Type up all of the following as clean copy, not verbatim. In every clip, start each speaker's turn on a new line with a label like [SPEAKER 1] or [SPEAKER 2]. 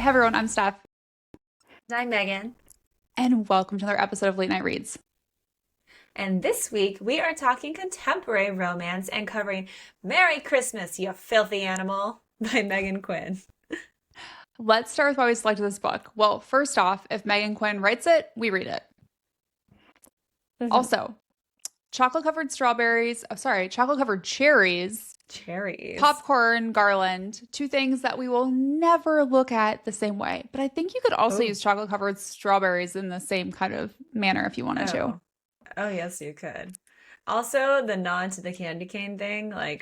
[SPEAKER 1] Hey everyone, I'm Steph,
[SPEAKER 2] I'm Megan,
[SPEAKER 1] and welcome to another episode of Late Night Reads.
[SPEAKER 2] and this week we are talking contemporary romance and covering Merry Christmas, You Filthy Animal by Meghan Quinn.
[SPEAKER 1] Let's start with why we selected this book. Well, first off, if Meghan Quinn writes it, we read it.
[SPEAKER 2] Mhm.
[SPEAKER 1] Also, chocolate covered cherries,
[SPEAKER 2] Cherries.
[SPEAKER 1] popcorn, garland, two things that we will never look at the same way. But I think you could also
[SPEAKER 2] Oh,
[SPEAKER 1] use chocolate covered strawberries in the same kind of manner if you wanted to.
[SPEAKER 2] oh, oh, yes, you could. Also, the nod to the candy cane thing, not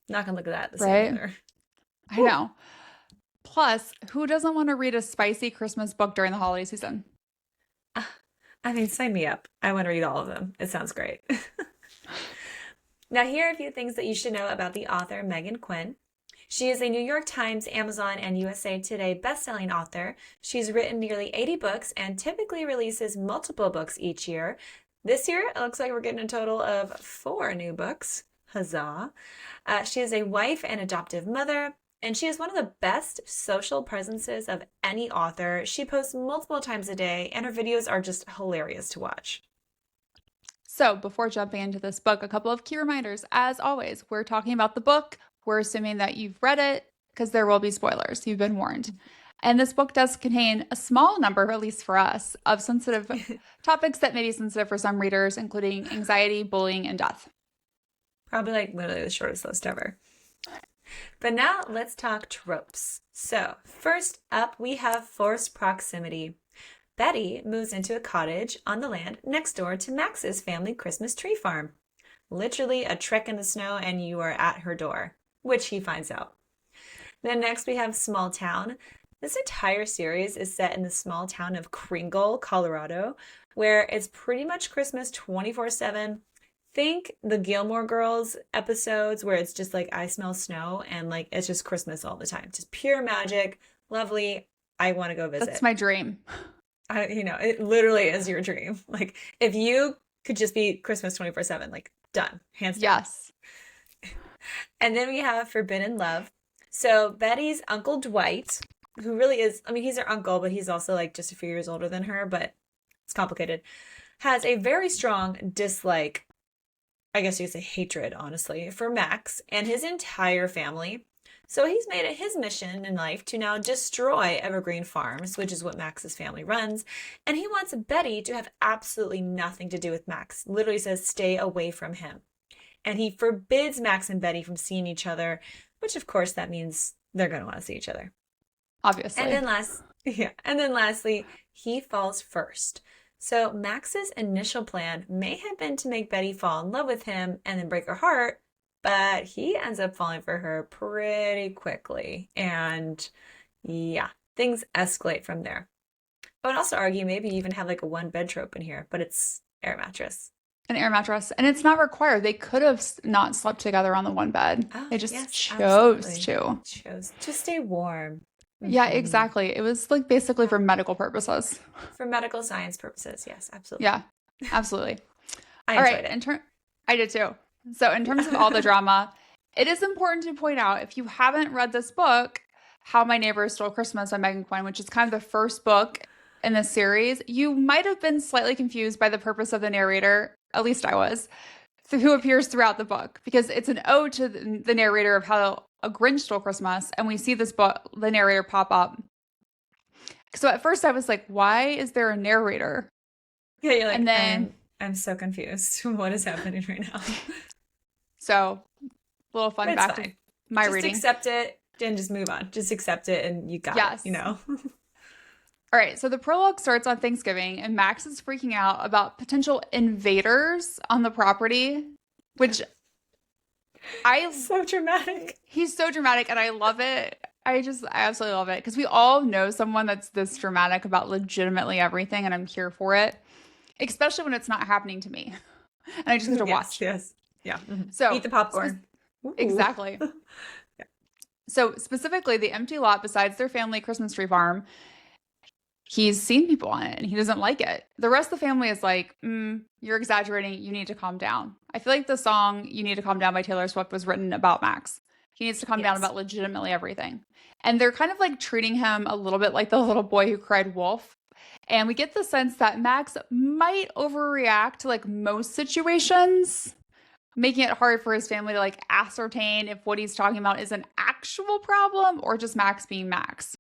[SPEAKER 2] gonna look at that the same
[SPEAKER 1] Right?
[SPEAKER 2] either.
[SPEAKER 1] I
[SPEAKER 2] Whew.
[SPEAKER 1] know. Plus, who doesn't want to read a spicy Christmas book during the holiday season?
[SPEAKER 2] Ah, I mean, sign me up. I want to read all of them. It sounds great. Now, here are a few things that you should know about the author, Meghan Quinn. She is a New York Times, Amazon, and USA Today bestselling author. She's written nearly 80 books and typically releases multiple books each year. This year, it looks like we're getting a total of 4 new books. Huzzah. She is a wife and adoptive mother, and she is one of the best social presences of any author. She posts multiple times a day, and her videos are just hilarious to watch.
[SPEAKER 1] So, before jumping into this book, a couple of key reminders. As always, we're talking about the book. We're assuming that you've read it because there will be spoilers. You've been warned. And this book does contain a small number, at least for us, of sensitive topics that may be sensitive for some readers, including anxiety, bullying, and death.
[SPEAKER 2] Probably like literally the shortest list ever. But now let's talk tropes. So, first up, we have forced proximity. Betty moves into a cottage on the land next door to Max's family Christmas tree farm. Literally a trek in the snow, and you are at her door, which he finds out. Then next, we have Small Town. This entire series is set in the small town of Kringle, Colorado, where it's pretty much Christmas 24/7. Think the Gilmore Girls episodes where it's just like I smell snow and like it's just Christmas all the time. Just pure magic, lovely. I want to go
[SPEAKER 1] That's
[SPEAKER 2] visit.
[SPEAKER 1] my dream.
[SPEAKER 2] It literally is your dream. Like if you could just be Christmas 24/7, like done, hands down.
[SPEAKER 1] Yes.
[SPEAKER 2] And then we have Forbidden Love. So Betty's Uncle Dwight, who really is, I mean, he's her uncle, but he's also like just a few years older than her, but it's complicated, has a very strong dislike, I guess you could say hatred, honestly, for Max and his entire family. So he's made it his mission in life to now destroy Evergreen Farms, which is what Max's family runs. And he wants Betty to have absolutely nothing to do with Max. Literally says, stay away from him. And he forbids Max and Betty from seeing each other, which of course that means they're going to want to see each other. And
[SPEAKER 1] Obviously.
[SPEAKER 2] then lastly, he falls first. So Max's initial plan may have been to make Betty fall in love with him and then break her heart, but he ends up falling for her pretty quickly. And yeah, things escalate from there. I would also argue maybe you even have like a one bed trope in here, but it's air mattress.
[SPEAKER 1] An air mattress. And it's not required. They could have not slept together on the one bed.
[SPEAKER 2] Oh,
[SPEAKER 1] They just
[SPEAKER 2] yes,
[SPEAKER 1] chose
[SPEAKER 2] absolutely.
[SPEAKER 1] to.
[SPEAKER 2] Chose to stay warm.
[SPEAKER 1] Yeah,
[SPEAKER 2] Hmm.
[SPEAKER 1] exactly. It was like basically for medical purposes.
[SPEAKER 2] For medical science purposes, yes, absolutely.
[SPEAKER 1] Yeah, absolutely.
[SPEAKER 2] I
[SPEAKER 1] All
[SPEAKER 2] enjoyed
[SPEAKER 1] right,
[SPEAKER 2] it.
[SPEAKER 1] I did too. So in terms of all the drama, it is important to point out if you haven't read this book, How My Neighbor Stole Christmas by Meghan Quinn, which is kind of the first book in this series, you might have been slightly confused by the purpose of the narrator, at least I was, who appears throughout the book, because it's an ode to the narrator of how a Grinch stole Christmas, and we see this book, the narrator pop up. So at first I was like, why is there a narrator?
[SPEAKER 2] Yeah, you're
[SPEAKER 1] And
[SPEAKER 2] like,
[SPEAKER 1] then,
[SPEAKER 2] I'm so confused. What is happening right now?
[SPEAKER 1] so little
[SPEAKER 2] But
[SPEAKER 1] fun
[SPEAKER 2] it's
[SPEAKER 1] fact of
[SPEAKER 2] fine.
[SPEAKER 1] my
[SPEAKER 2] Just
[SPEAKER 1] reading.
[SPEAKER 2] accept it and just move on. Just accept it and you got it, you
[SPEAKER 1] Yes.
[SPEAKER 2] know?
[SPEAKER 1] All right, so the prologue starts on Thanksgiving, and Max is freaking out about potential invaders on the property, which I,
[SPEAKER 2] So dramatic.
[SPEAKER 1] he's so dramatic and I love it. I absolutely love it because we all know someone that's this dramatic about legitimately everything, and I'm here for it, especially when it's not happening to me and I just get to
[SPEAKER 2] Yes,
[SPEAKER 1] watch.
[SPEAKER 2] yes. Yeah. Mhm.
[SPEAKER 1] So,
[SPEAKER 2] Eat the
[SPEAKER 1] spe-
[SPEAKER 2] popcorn. Ooh.
[SPEAKER 1] exactly. So, specifically, the empty lot besides their family Christmas tree farm, he's seen people on it and he doesn't like it. The rest of the family is like, you're exaggerating. You need to calm down. I feel like the song You Need to Calm Down by Taylor Swift was written about Max He needs to calm down
[SPEAKER 2] Yes.
[SPEAKER 1] about legitimately everything. And they're kind of like treating him a little bit like the little boy who cried wolf. And we get the sense that Max might overreact to like most situations, making it hard for his family to like ascertain if what he's talking about is an actual problem or just Max being Max.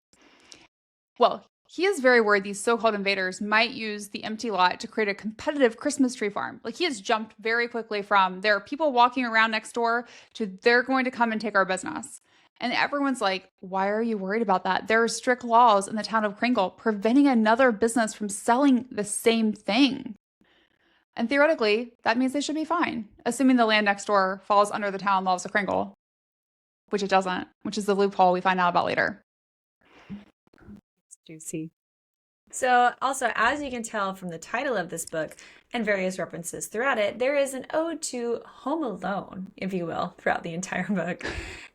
[SPEAKER 1] Well, he is very worried these so-called invaders might use the empty lot to create a competitive Christmas tree farm. Like he has jumped very quickly from there are people walking around next door to they're going to come and take our business. And everyone's like, why are you worried about that? There are strict laws in the town of Kringle preventing another business from selling the same thing. And theoretically, that means they should be fine, assuming the land next door falls under the town laws of Kringle, which it doesn't, which is the loophole we find out about later.
[SPEAKER 2] It's juicy. So, also, as you can tell from the title of this book and various references throughout it, there is an ode to Home Alone, if you will, throughout the entire book.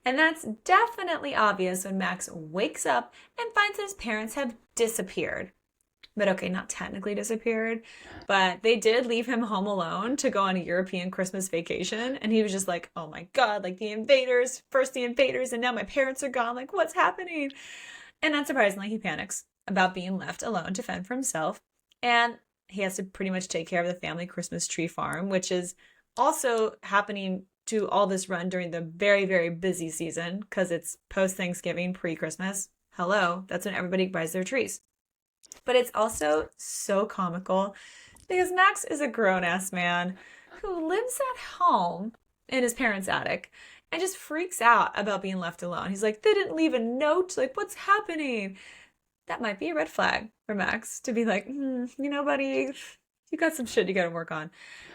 [SPEAKER 2] And that's definitely obvious when Max wakes up and finds that his parents have disappeared. But okay, not technically disappeared, but they did leave him home alone to go on a European Christmas vacation. And he was just like, oh my God, like the invaders, first the invaders, and now my parents are gone. Like, what's happening? And unsurprisingly, he panics about being left alone to fend for himself. And he has to pretty much take care of the family Christmas tree farm, which is also happening to all this run during the very, very busy season because it's post-Thanksgiving, pre-Christmas. Hello, that's when everybody buys their trees. But it's also so comical because Max is a grown-ass man who lives at home in his parents' attic and just freaks out about being left alone. He's like, they didn't leave a note. Like, what's happening? That might be a red flag for Max to be like, buddy, you got some shit you got to work on.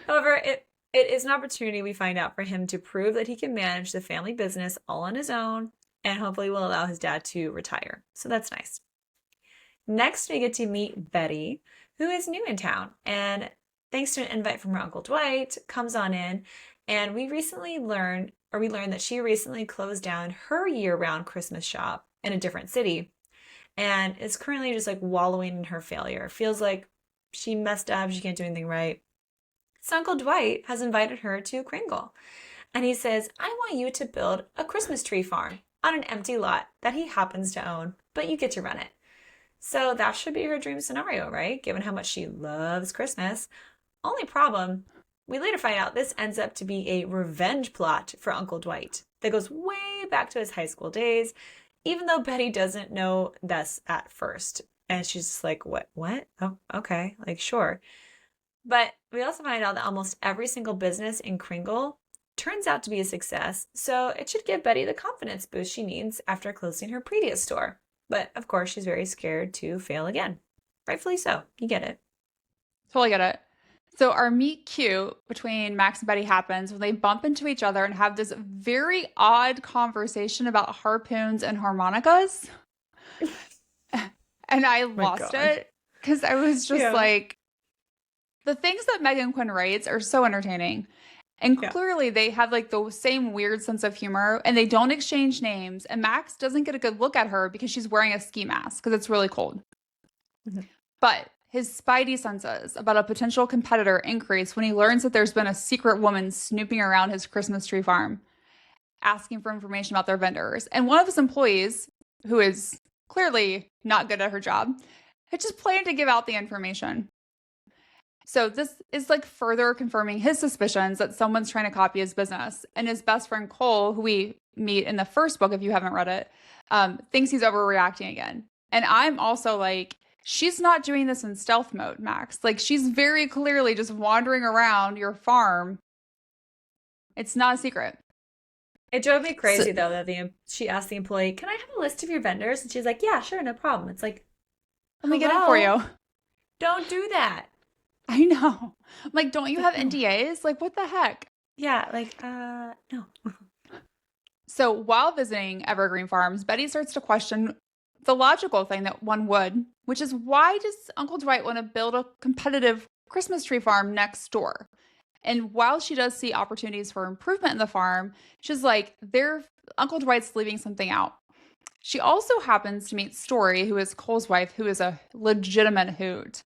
[SPEAKER 2] However, it is an opportunity we find out for him to prove that he can manage the family business all on his own and hopefully will allow his dad to retire. So that's nice. Next, we get to meet Betty, who is new in town, and thanks to an invite from her Uncle Dwight, comes on in, and we learned that she recently closed down her year-round Christmas shop in a different city, and is currently just like wallowing in her failure. Feels like she messed up, she can't do anything right. So Uncle Dwight has invited her to Kringle, and he says, I want you to build a Christmas tree farm on an empty lot that he happens to own, but you get to run it. So that should be her dream scenario, right? Given how much she loves Christmas. Only problem, we later find out this ends up to be a revenge plot for Uncle Dwight that goes way back to his high school days, even though Betty doesn't know this at first. And she's just like, what? Oh, okay. Like, sure. But we also find out that almost every single business in Kringle turns out to be a success. So it should give Betty the confidence boost she needs after closing her previous store. But of course, she's very scared to fail again. Rightfully so. You get it.
[SPEAKER 1] Totally get it. So our meet cute between Max and Betty happens when they bump into each other and have this very odd conversation about harpoons and harmonicas. And I lost it because I was just like, the things that Meghan Quinn writes are so entertaining. And clearly they have like the same weird sense of humor and they don't exchange names. And Max doesn't get a good look at her because she's wearing a ski mask because it's really cold. Mm-hmm. But his spidey senses about a potential competitor increase when he learns that there's been a secret woman snooping around his Christmas tree farm, asking for information about their vendors. And one of his employees, who is clearly not good at her job, had just planned to give out the information. So this is like further confirming his suspicions that someone's trying to copy his business. And his best friend Cole, who we meet in the first book, if you haven't read it, thinks he's overreacting again. And I'm also like, she's not doing this in stealth mode, Max. Like she's very clearly just wandering around your farm. It's not a secret.
[SPEAKER 2] It drove me crazy though that she asked the employee, "Can I have a list of your vendors?" And she's like, "Yeah, sure, no problem." It's like,
[SPEAKER 1] let me get it for you.
[SPEAKER 2] Don't do that.
[SPEAKER 1] I know. I'm like, don't you have NDAs? Like, what the heck?
[SPEAKER 2] Yeah, like, no.
[SPEAKER 1] So while visiting Evergreen Farms, Betty starts to question the logical thing that one would, which is why does Uncle Dwight want to build a competitive Christmas tree farm next door? And while she does see opportunities for improvement in the farm, she's like, Uncle Dwight's leaving something out. She also happens to meet Storee, who is Cole's wife, who is a legitimate hoot.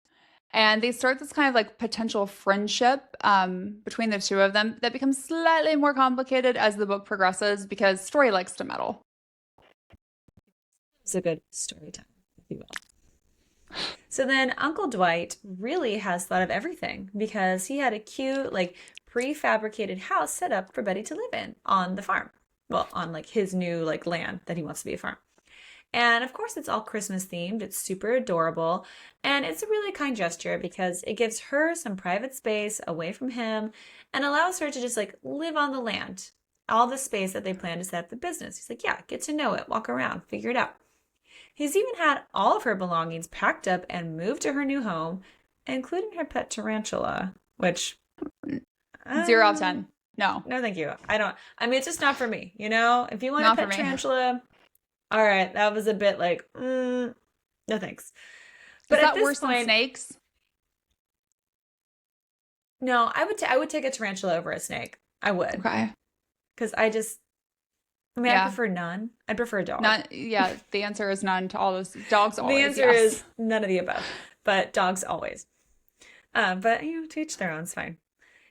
[SPEAKER 1] And they start this kind of like potential friendship between the two of them that becomes slightly more complicated as the book progresses because Storee likes to meddle.
[SPEAKER 2] It's a good story time, if you will. So then Uncle Dwight really has thought of everything because he had a cute, like, prefabricated house set up for Betty to live in on the farm. Well, on like his new like land that he wants to be a farm. And of course, it's all Christmas themed. It's super adorable. And it's a really kind gesture because it gives her some private space away from him and allows her to just like live on the land, all the space that they plan to set up the business. He's like, yeah, get to know it, walk around, figure it out. He's even had all of her belongings packed up and moved to her new home, including her pet tarantula, which
[SPEAKER 1] 0 out of 10. No.
[SPEAKER 2] No, thank you. I mean, it's just not for me, you know? If you want
[SPEAKER 1] Not
[SPEAKER 2] a
[SPEAKER 1] for
[SPEAKER 2] pet
[SPEAKER 1] me.
[SPEAKER 2] tarantula, all right, that was a bit like, no thanks.
[SPEAKER 1] But
[SPEAKER 2] But
[SPEAKER 1] is
[SPEAKER 2] at
[SPEAKER 1] that
[SPEAKER 2] this
[SPEAKER 1] worse than
[SPEAKER 2] point,
[SPEAKER 1] snakes?
[SPEAKER 2] no, I would take a tarantula over a snake. I would.
[SPEAKER 1] Okay.
[SPEAKER 2] Because I mean, I
[SPEAKER 1] Yeah.
[SPEAKER 2] prefer none. I prefer a dog.
[SPEAKER 1] Not, yeah, the answer is none to all those. Dogs
[SPEAKER 2] The
[SPEAKER 1] always,
[SPEAKER 2] answer
[SPEAKER 1] yes.
[SPEAKER 2] is none of the above, but dogs always. But you know, to each their own, it's fine.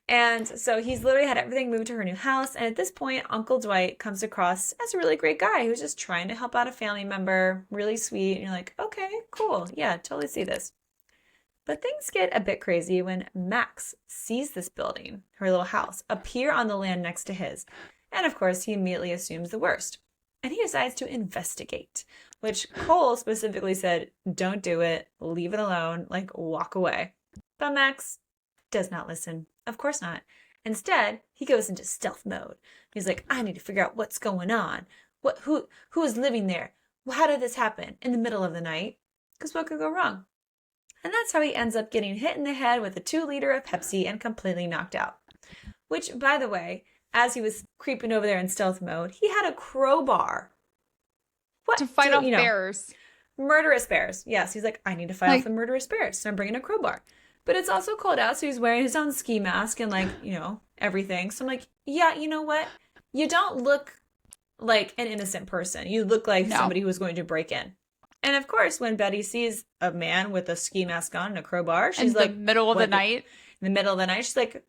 [SPEAKER 2] And so he's literally had everything moved to her new house. And at this point, Uncle Dwight comes across as a really great guy who's just trying to help out a family member, really sweet. And you're like, okay, cool. Yeah, totally see this. But things get a bit crazy when Max sees this building, her little house, appear on the land next to his. And of course, he immediately assumes the worst. And he decides to investigate, which Cole specifically said, don't do it, leave it alone, like walk away. But Max does not listen. Of course not. Instead, he goes into stealth mode. He's like, I need to figure out what's going on. Who is living there? How did this happen in the middle of the night? Because what could go wrong? And that's how he ends up getting hit in the head with a 2-liter of Pepsi and completely knocked out. Which, by the way, as he was creeping over there in stealth mode, he had a crowbar. What?
[SPEAKER 1] To fight off bears.
[SPEAKER 2] Murderous bears. Yes, he's like, I need to fight off the murderous bears, so I'm bringing a crowbar. But it's also cold out, so he's wearing his own ski mask and like, you know, everything. So I'm like, yeah, you know what? You don't look like an innocent person. You look like somebody who was going to break in. And of course, when Betty sees a man with a ski mask on and a crowbar, she's like,
[SPEAKER 1] in the middle of the night.
[SPEAKER 2] In the middle of the night, she's like,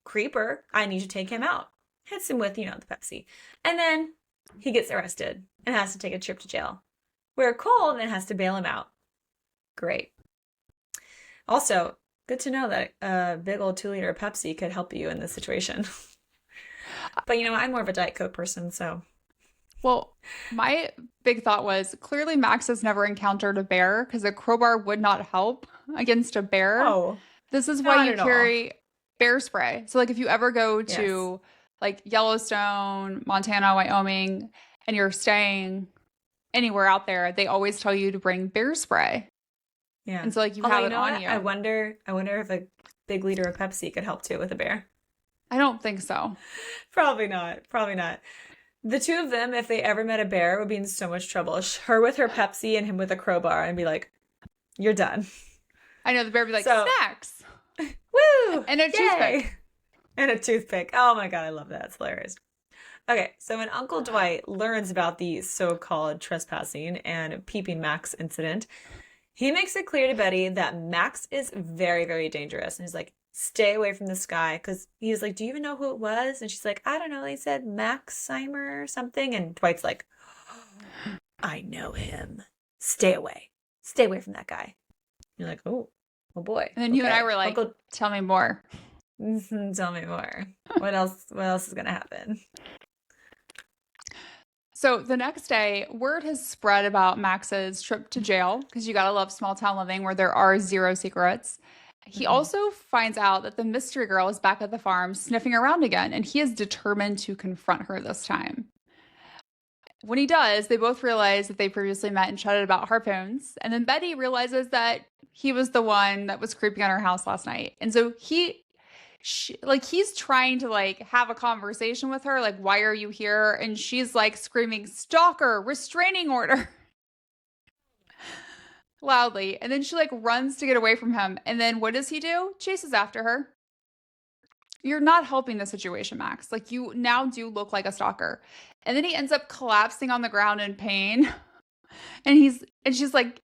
[SPEAKER 2] creeper, I need to take him out. Hits him with, you know, the Pepsi. And then he gets arrested and has to take a trip to jail, where Cole then has to bail him out. Great. Also, good to know that a big old 2-liter of Pepsi could help you in this situation. But, you know, I'm more of a Diet Coke person, so.
[SPEAKER 1] Well, my big thought was clearly Max has never encountered a bear because a crowbar would not help against a bear.
[SPEAKER 2] Oh,
[SPEAKER 1] this is why you carry bear spray. So, like, if you ever go to like Yellowstone, Montana, Wyoming, and you're staying anywhere out there, they always tell you to bring bear spray.
[SPEAKER 2] Yeah.
[SPEAKER 1] And so, like, you have it on you.
[SPEAKER 2] I wonder if a big liter of Pepsi could help too with a bear.
[SPEAKER 1] I don't think so.
[SPEAKER 2] Probably not. The two of them, if they ever met a bear, would be in so much trouble. Her with her Pepsi and him with a crowbar, and be like, you're done.
[SPEAKER 1] I know, the bear would be like, snacks.
[SPEAKER 2] Woo!
[SPEAKER 1] And a toothpick.
[SPEAKER 2] And a toothpick. Oh my God, I love that. It's hilarious. Okay, so when Uncle Dwight learns about the so-called trespassing and peeping Max incident, he makes it clear to Betty that Max is very, very dangerous. And he's like, stay away from this guy. Because he was like, do you even know who it was? And she's like, I don't know. They said Max Seimer or something. And Dwight's like, oh, I know him. Stay away. Stay away from that guy. You're like, oh boy.
[SPEAKER 1] And then you and I were like, tell me more.
[SPEAKER 2] Tell me more. What else is going to happen?
[SPEAKER 1] So the next day, word has spread about Max's trip to jail, because you gotta love small town living where there are 0 secrets. He also finds out that the mystery girl is back at the farm sniffing around again, and he is determined to confront her this time. When he does, they both realize that they previously met and chatted about harpoons, and then Betty realizes that he was the one that was creeping on her house last night. And so he's trying to like have a conversation with her, like, why are you here? And she's like screaming, stalker, restraining order, loudly. And then she like runs to get away from him. And then what does he do? Chases after her. You're not helping the situation, Max. Like, you now do look like a stalker. And then he ends up collapsing on the ground in pain. And she's like,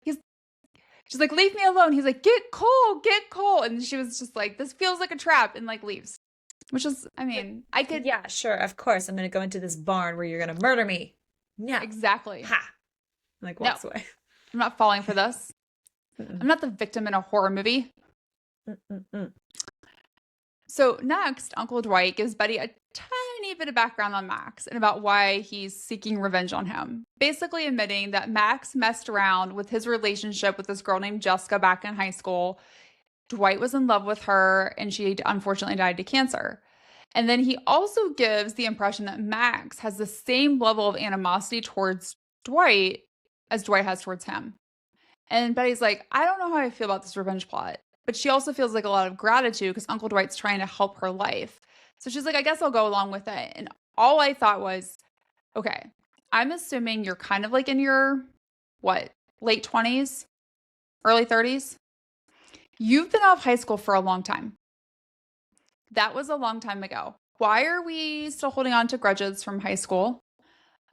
[SPEAKER 1] She's like, leave me alone. He's like, get Cole, get Cole. And she was just like, this feels like a trap, and like leaves. Which is, I mean, I could.
[SPEAKER 2] Yeah, sure. Of course. I'm going to go into this barn where you're going to murder me. No.
[SPEAKER 1] Exactly.
[SPEAKER 2] Ha. Like walks away.
[SPEAKER 1] I'm not falling for this.
[SPEAKER 2] Mm-mm.
[SPEAKER 1] I'm not the victim in a horror movie.
[SPEAKER 2] Mm-mm-mm.
[SPEAKER 1] So next, Uncle Dwight gives Betty a tiny bit of background on Max and about why he's seeking revenge on him. Basically admitting that Max messed around with his relationship with this girl named Jessica back in high school. Dwight was in love with her, and she unfortunately died to cancer. And then he also gives the impression that Max has the same level of animosity towards Dwight as Dwight has towards him. And Betty's like, I don't know how I feel about this revenge plot. But she also feels like a lot of gratitude because Uncle Dwight's trying to help her life. So she's like, I guess I'll go along with it. And all I thought was, okay, I'm assuming you're kind of like in your, late 20s, early 30s? You've been out of high school for a long time. That was a long time ago. Why are we still holding on to grudges from high school?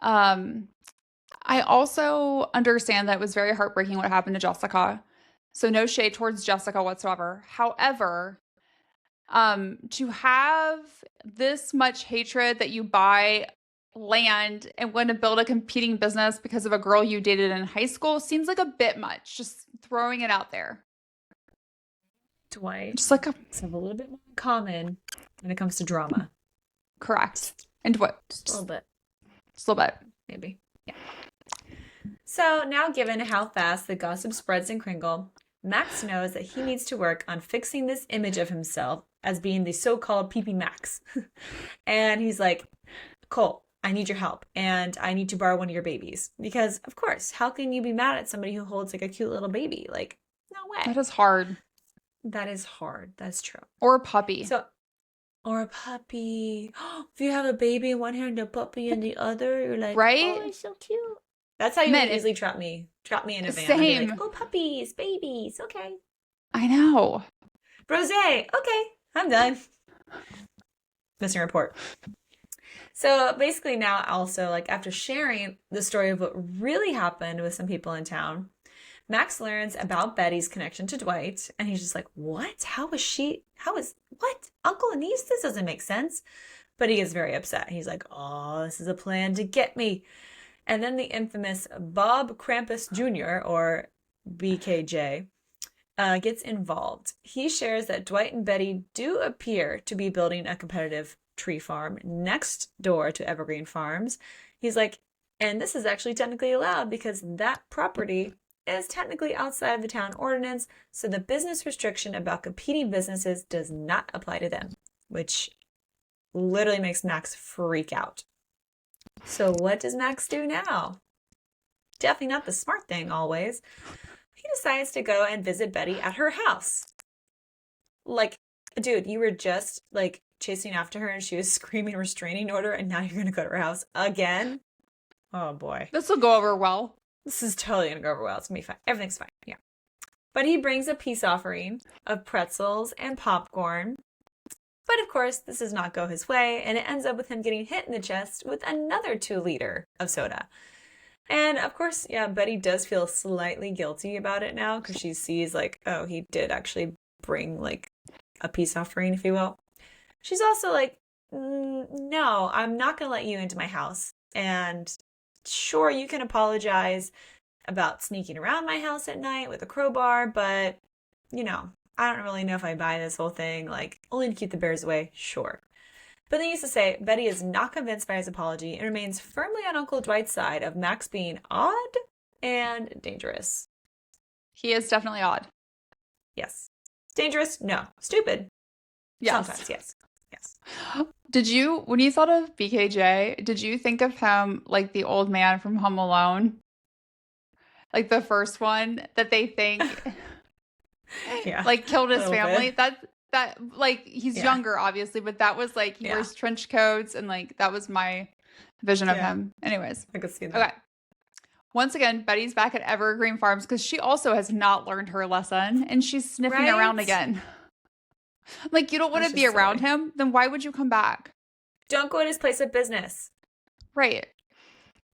[SPEAKER 1] I also understand that it was very heartbreaking what happened to Jessica. So no shade towards Jessica whatsoever. However, to have this much hatred that you buy land and want to build a competing business because of a girl you dated in high school seems like a bit much. Just throwing it out there.
[SPEAKER 2] Dwight.
[SPEAKER 1] Just like
[SPEAKER 2] have a little bit more in common when it comes to drama.
[SPEAKER 1] Correct. And what?
[SPEAKER 2] Just a little bit.
[SPEAKER 1] Just a little bit.
[SPEAKER 2] Maybe. Yeah. So now, given how fast the gossip spreads in Kringle, Max knows that he needs to work on fixing this image of himself as being the so-called PP Max. And he's like, Cole, I need your help, and I need to borrow one of your babies. Because, of course, how can you be mad at somebody who holds like a cute little baby? Like, no way.
[SPEAKER 1] That is hard.
[SPEAKER 2] That is hard. That's true.
[SPEAKER 1] Or a puppy.
[SPEAKER 2] Or a puppy. If you have a baby in one hand and a puppy in the other, you're like,
[SPEAKER 1] right?
[SPEAKER 2] Oh, it's so cute. That's how you would easily trap me. Trap me in a van. I'd be like, oh, puppies, babies, okay.
[SPEAKER 1] I know.
[SPEAKER 2] Rosé, okay, I'm done. Missing report. So basically now also, like, after sharing the story of what really happened with some people in town, Max learns about Betty's connection to Dwight, and he's just like, what? What? Uncle and niece? This doesn't make sense. But he gets very upset. He's like, oh, this is a plan to get me. And then the infamous Bob Krampus Jr., or BKJ, gets involved. He shares that Dwight and Betty do appear to be building a competitive tree farm next door to Evergreen Farms. He's like, and this is actually technically allowed because that property is technically outside of the town ordinance, so the business restriction about competing businesses does not apply to them, which literally makes Max freak out. So what does Max do now? Definitely not the smart thing always. He decides to go and visit Betty at her house. Like, dude, you were just like chasing after her and she was screaming restraining order, and now you're going to go to her house again? Oh boy.
[SPEAKER 1] This will go over well.
[SPEAKER 2] This is totally going to go over well. It's going to be fine. Everything's fine. Yeah. But he brings a peace offering of pretzels and popcorn. But of course, this does not go his way, and it ends up with him getting hit in the chest with another 2-liter of soda. And of course, yeah, Betty does feel slightly guilty about it now because she sees like, oh, he did actually bring like a peace offering, if you will. She's also like, no, I'm not going to let you into my house. And sure, you can apologize about sneaking around my house at night with a crowbar, but, you know, I don't really know if I buy this whole thing, like, only to keep the bears away, sure. But they used to say Betty is not convinced by his apology and remains firmly on Uncle Dwight's side of Max being odd and dangerous.
[SPEAKER 1] He is definitely odd.
[SPEAKER 2] Yes. Dangerous? No. Stupid?
[SPEAKER 1] Yes.
[SPEAKER 2] Sometimes, yes. Yes.
[SPEAKER 1] When you thought of BKJ, did you think of him like the old man from Home Alone? Like the first one that they think
[SPEAKER 2] yeah,
[SPEAKER 1] like killed his family?
[SPEAKER 2] Bit.
[SPEAKER 1] That like he's younger obviously, but that was like he wears trench coats, and like that was my vision of him. Anyways.
[SPEAKER 2] I could see that.
[SPEAKER 1] Okay. Once again, Betty's back at Evergreen Farms because she also has not learned her lesson, and she's sniffing around again. Like, you don't want to be around him, then why would you come back?
[SPEAKER 2] Don't go to his place of business.
[SPEAKER 1] Right.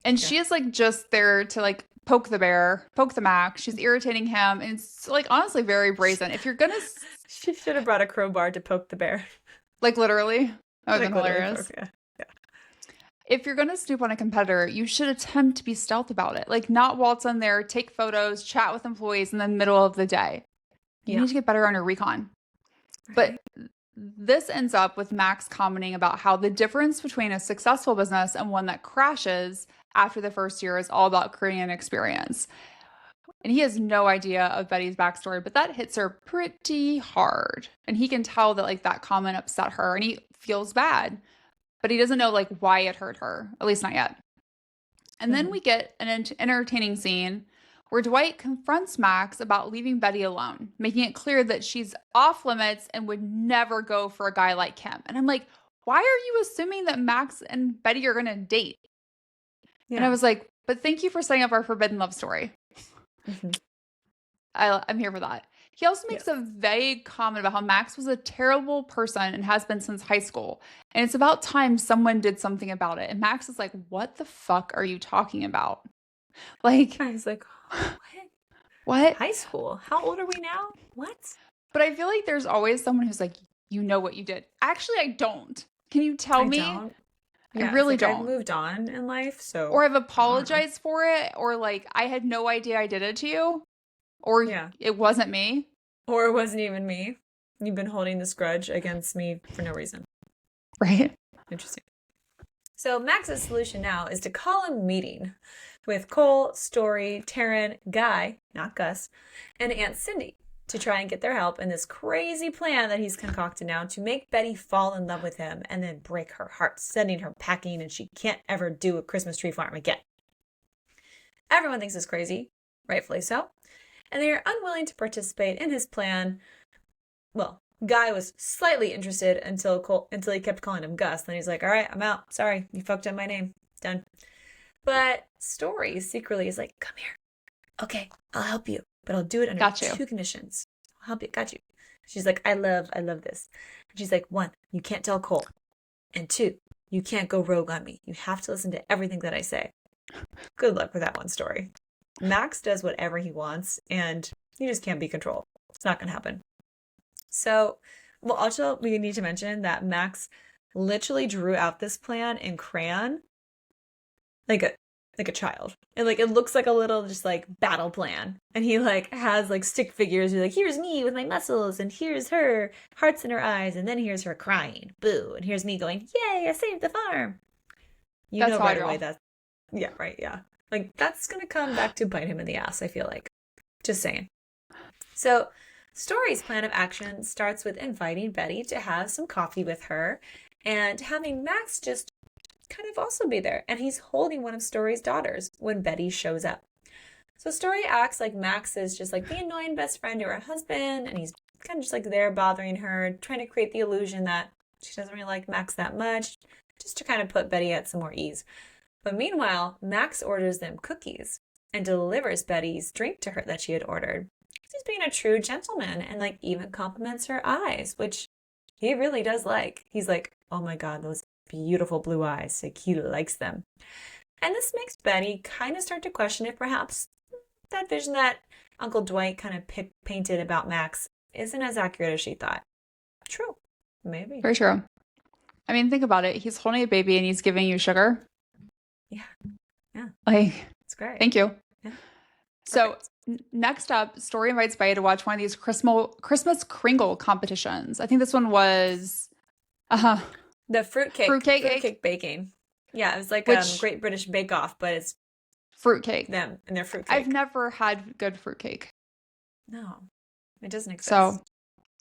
[SPEAKER 1] And she is like just there to like poke the bear, poke the Mac. She's irritating him. And it's like honestly very brazen. If you're gonna
[SPEAKER 2] She should have brought a crowbar to poke the bear.
[SPEAKER 1] like literally, that would have been hilarious.
[SPEAKER 2] Poke, yeah.
[SPEAKER 1] If you're gonna snoop on a competitor, you should attempt to be stealth about it. Like not waltz in there, take photos, chat with employees in the middle of the day. You need to get better on your recon. But this ends up with Max commenting about how the difference between a successful business and one that crashes after the first year is all about creating an experience. And he has no idea of Betty's backstory, but that hits her pretty hard. And he can tell that like that comment upset her and he feels bad, but he doesn't know like why it hurt her, at least not yet. And then we get an entertaining scene where Dwight confronts Max about leaving Betty alone, making it clear that she's off limits and would never go for a guy like him. And I'm like, why are you assuming that Max and Betty are going to date? Yeah. And I was like, but thank you for setting up our forbidden love story. I'm here for that. He also makes a vague comment about how Max was a terrible person and has been since high school. And it's about time someone did something about it. And Max is like, what the fuck are you talking about? Like,
[SPEAKER 2] I was like,
[SPEAKER 1] what?
[SPEAKER 2] High school? How old are we now? What?
[SPEAKER 1] But I feel like there's always someone who's like, you know what you did. Actually, I don't. Can you tell me?
[SPEAKER 2] Don't.
[SPEAKER 1] I really don't.
[SPEAKER 2] I've moved on in life, so.
[SPEAKER 1] Or I've apologized for it, or like I had no idea I did it to you, or it wasn't me.
[SPEAKER 2] Or it wasn't even me. You've been holding this grudge against me for no reason.
[SPEAKER 1] Right.
[SPEAKER 2] Interesting. So Max's solution now is to call a meeting with Cole, Storee, Taryn, Guy, not Gus, and Aunt Cindy to try and get their help in this crazy plan that he's concocted now to make Betty fall in love with him and then break her heart, sending her packing and she can't ever do a Christmas tree farm again. Everyone thinks it's crazy, rightfully so, and they are unwilling to participate in his plan. Well, Guy was slightly interested until he kept calling him Gus. Then he's like, all right, I'm out. Sorry, you fucked up my name. Done. But Storee secretly is like, come here. Okay, I'll help you. But I'll do it under two conditions. I'll help you. Got you. She's like, I love this. And she's like, 1, you can't tell Cole. And 2, you can't go rogue on me. You have to listen to everything that I say. Good luck with that one, Storee. Max does whatever he wants, and he just can't be controlled. It's not going to happen. So, well, also, we need to mention that Max literally drew out this plan in crayon like a child. And like it looks like a little just like battle plan. And he like has like stick figures. He's like, here's me with my muscles, and here's her, hearts in her eyes, and then here's her crying, boo, and here's me going, yay, I saved the farm. You know right away that's like that's gonna come back to bite him in the ass, I feel like. Just saying. So Storee's plan of action starts with inviting Betty to have some coffee with her and having Max just kind of also be there. And he's holding one of Storee's daughters when Betty shows up. So Storee acts like Max is just like the annoying best friend to her husband, and he's kind of just like there bothering her, trying to create the illusion that she doesn't really like Max that much, just to kind of put Betty at some more ease. But meanwhile, Max orders them cookies and delivers Betty's drink to her that she had ordered. He's being a true gentleman and like even compliments her eyes, which he really does like. He's like, oh my God, those beautiful blue eyes. Like he likes them. And this makes Betty kind of start to question if perhaps that vision that Uncle Dwight kind of painted about Max isn't as accurate as she thought. True. Maybe.
[SPEAKER 1] Very true. I mean, think about it. He's holding a baby and he's giving you sugar.
[SPEAKER 2] Yeah. Yeah.
[SPEAKER 1] Like,
[SPEAKER 2] it's great.
[SPEAKER 1] Thank you.
[SPEAKER 2] Yeah.
[SPEAKER 1] So next up, Storee invites Betty to watch one of these Christmas Kringle competitions. I think this one was
[SPEAKER 2] the fruitcake baking. Yeah, it was like Great British Bake Off, but it's
[SPEAKER 1] fruitcake.
[SPEAKER 2] Them and their fruitcake.
[SPEAKER 1] I've never had good fruitcake.
[SPEAKER 2] No, it doesn't exist.
[SPEAKER 1] So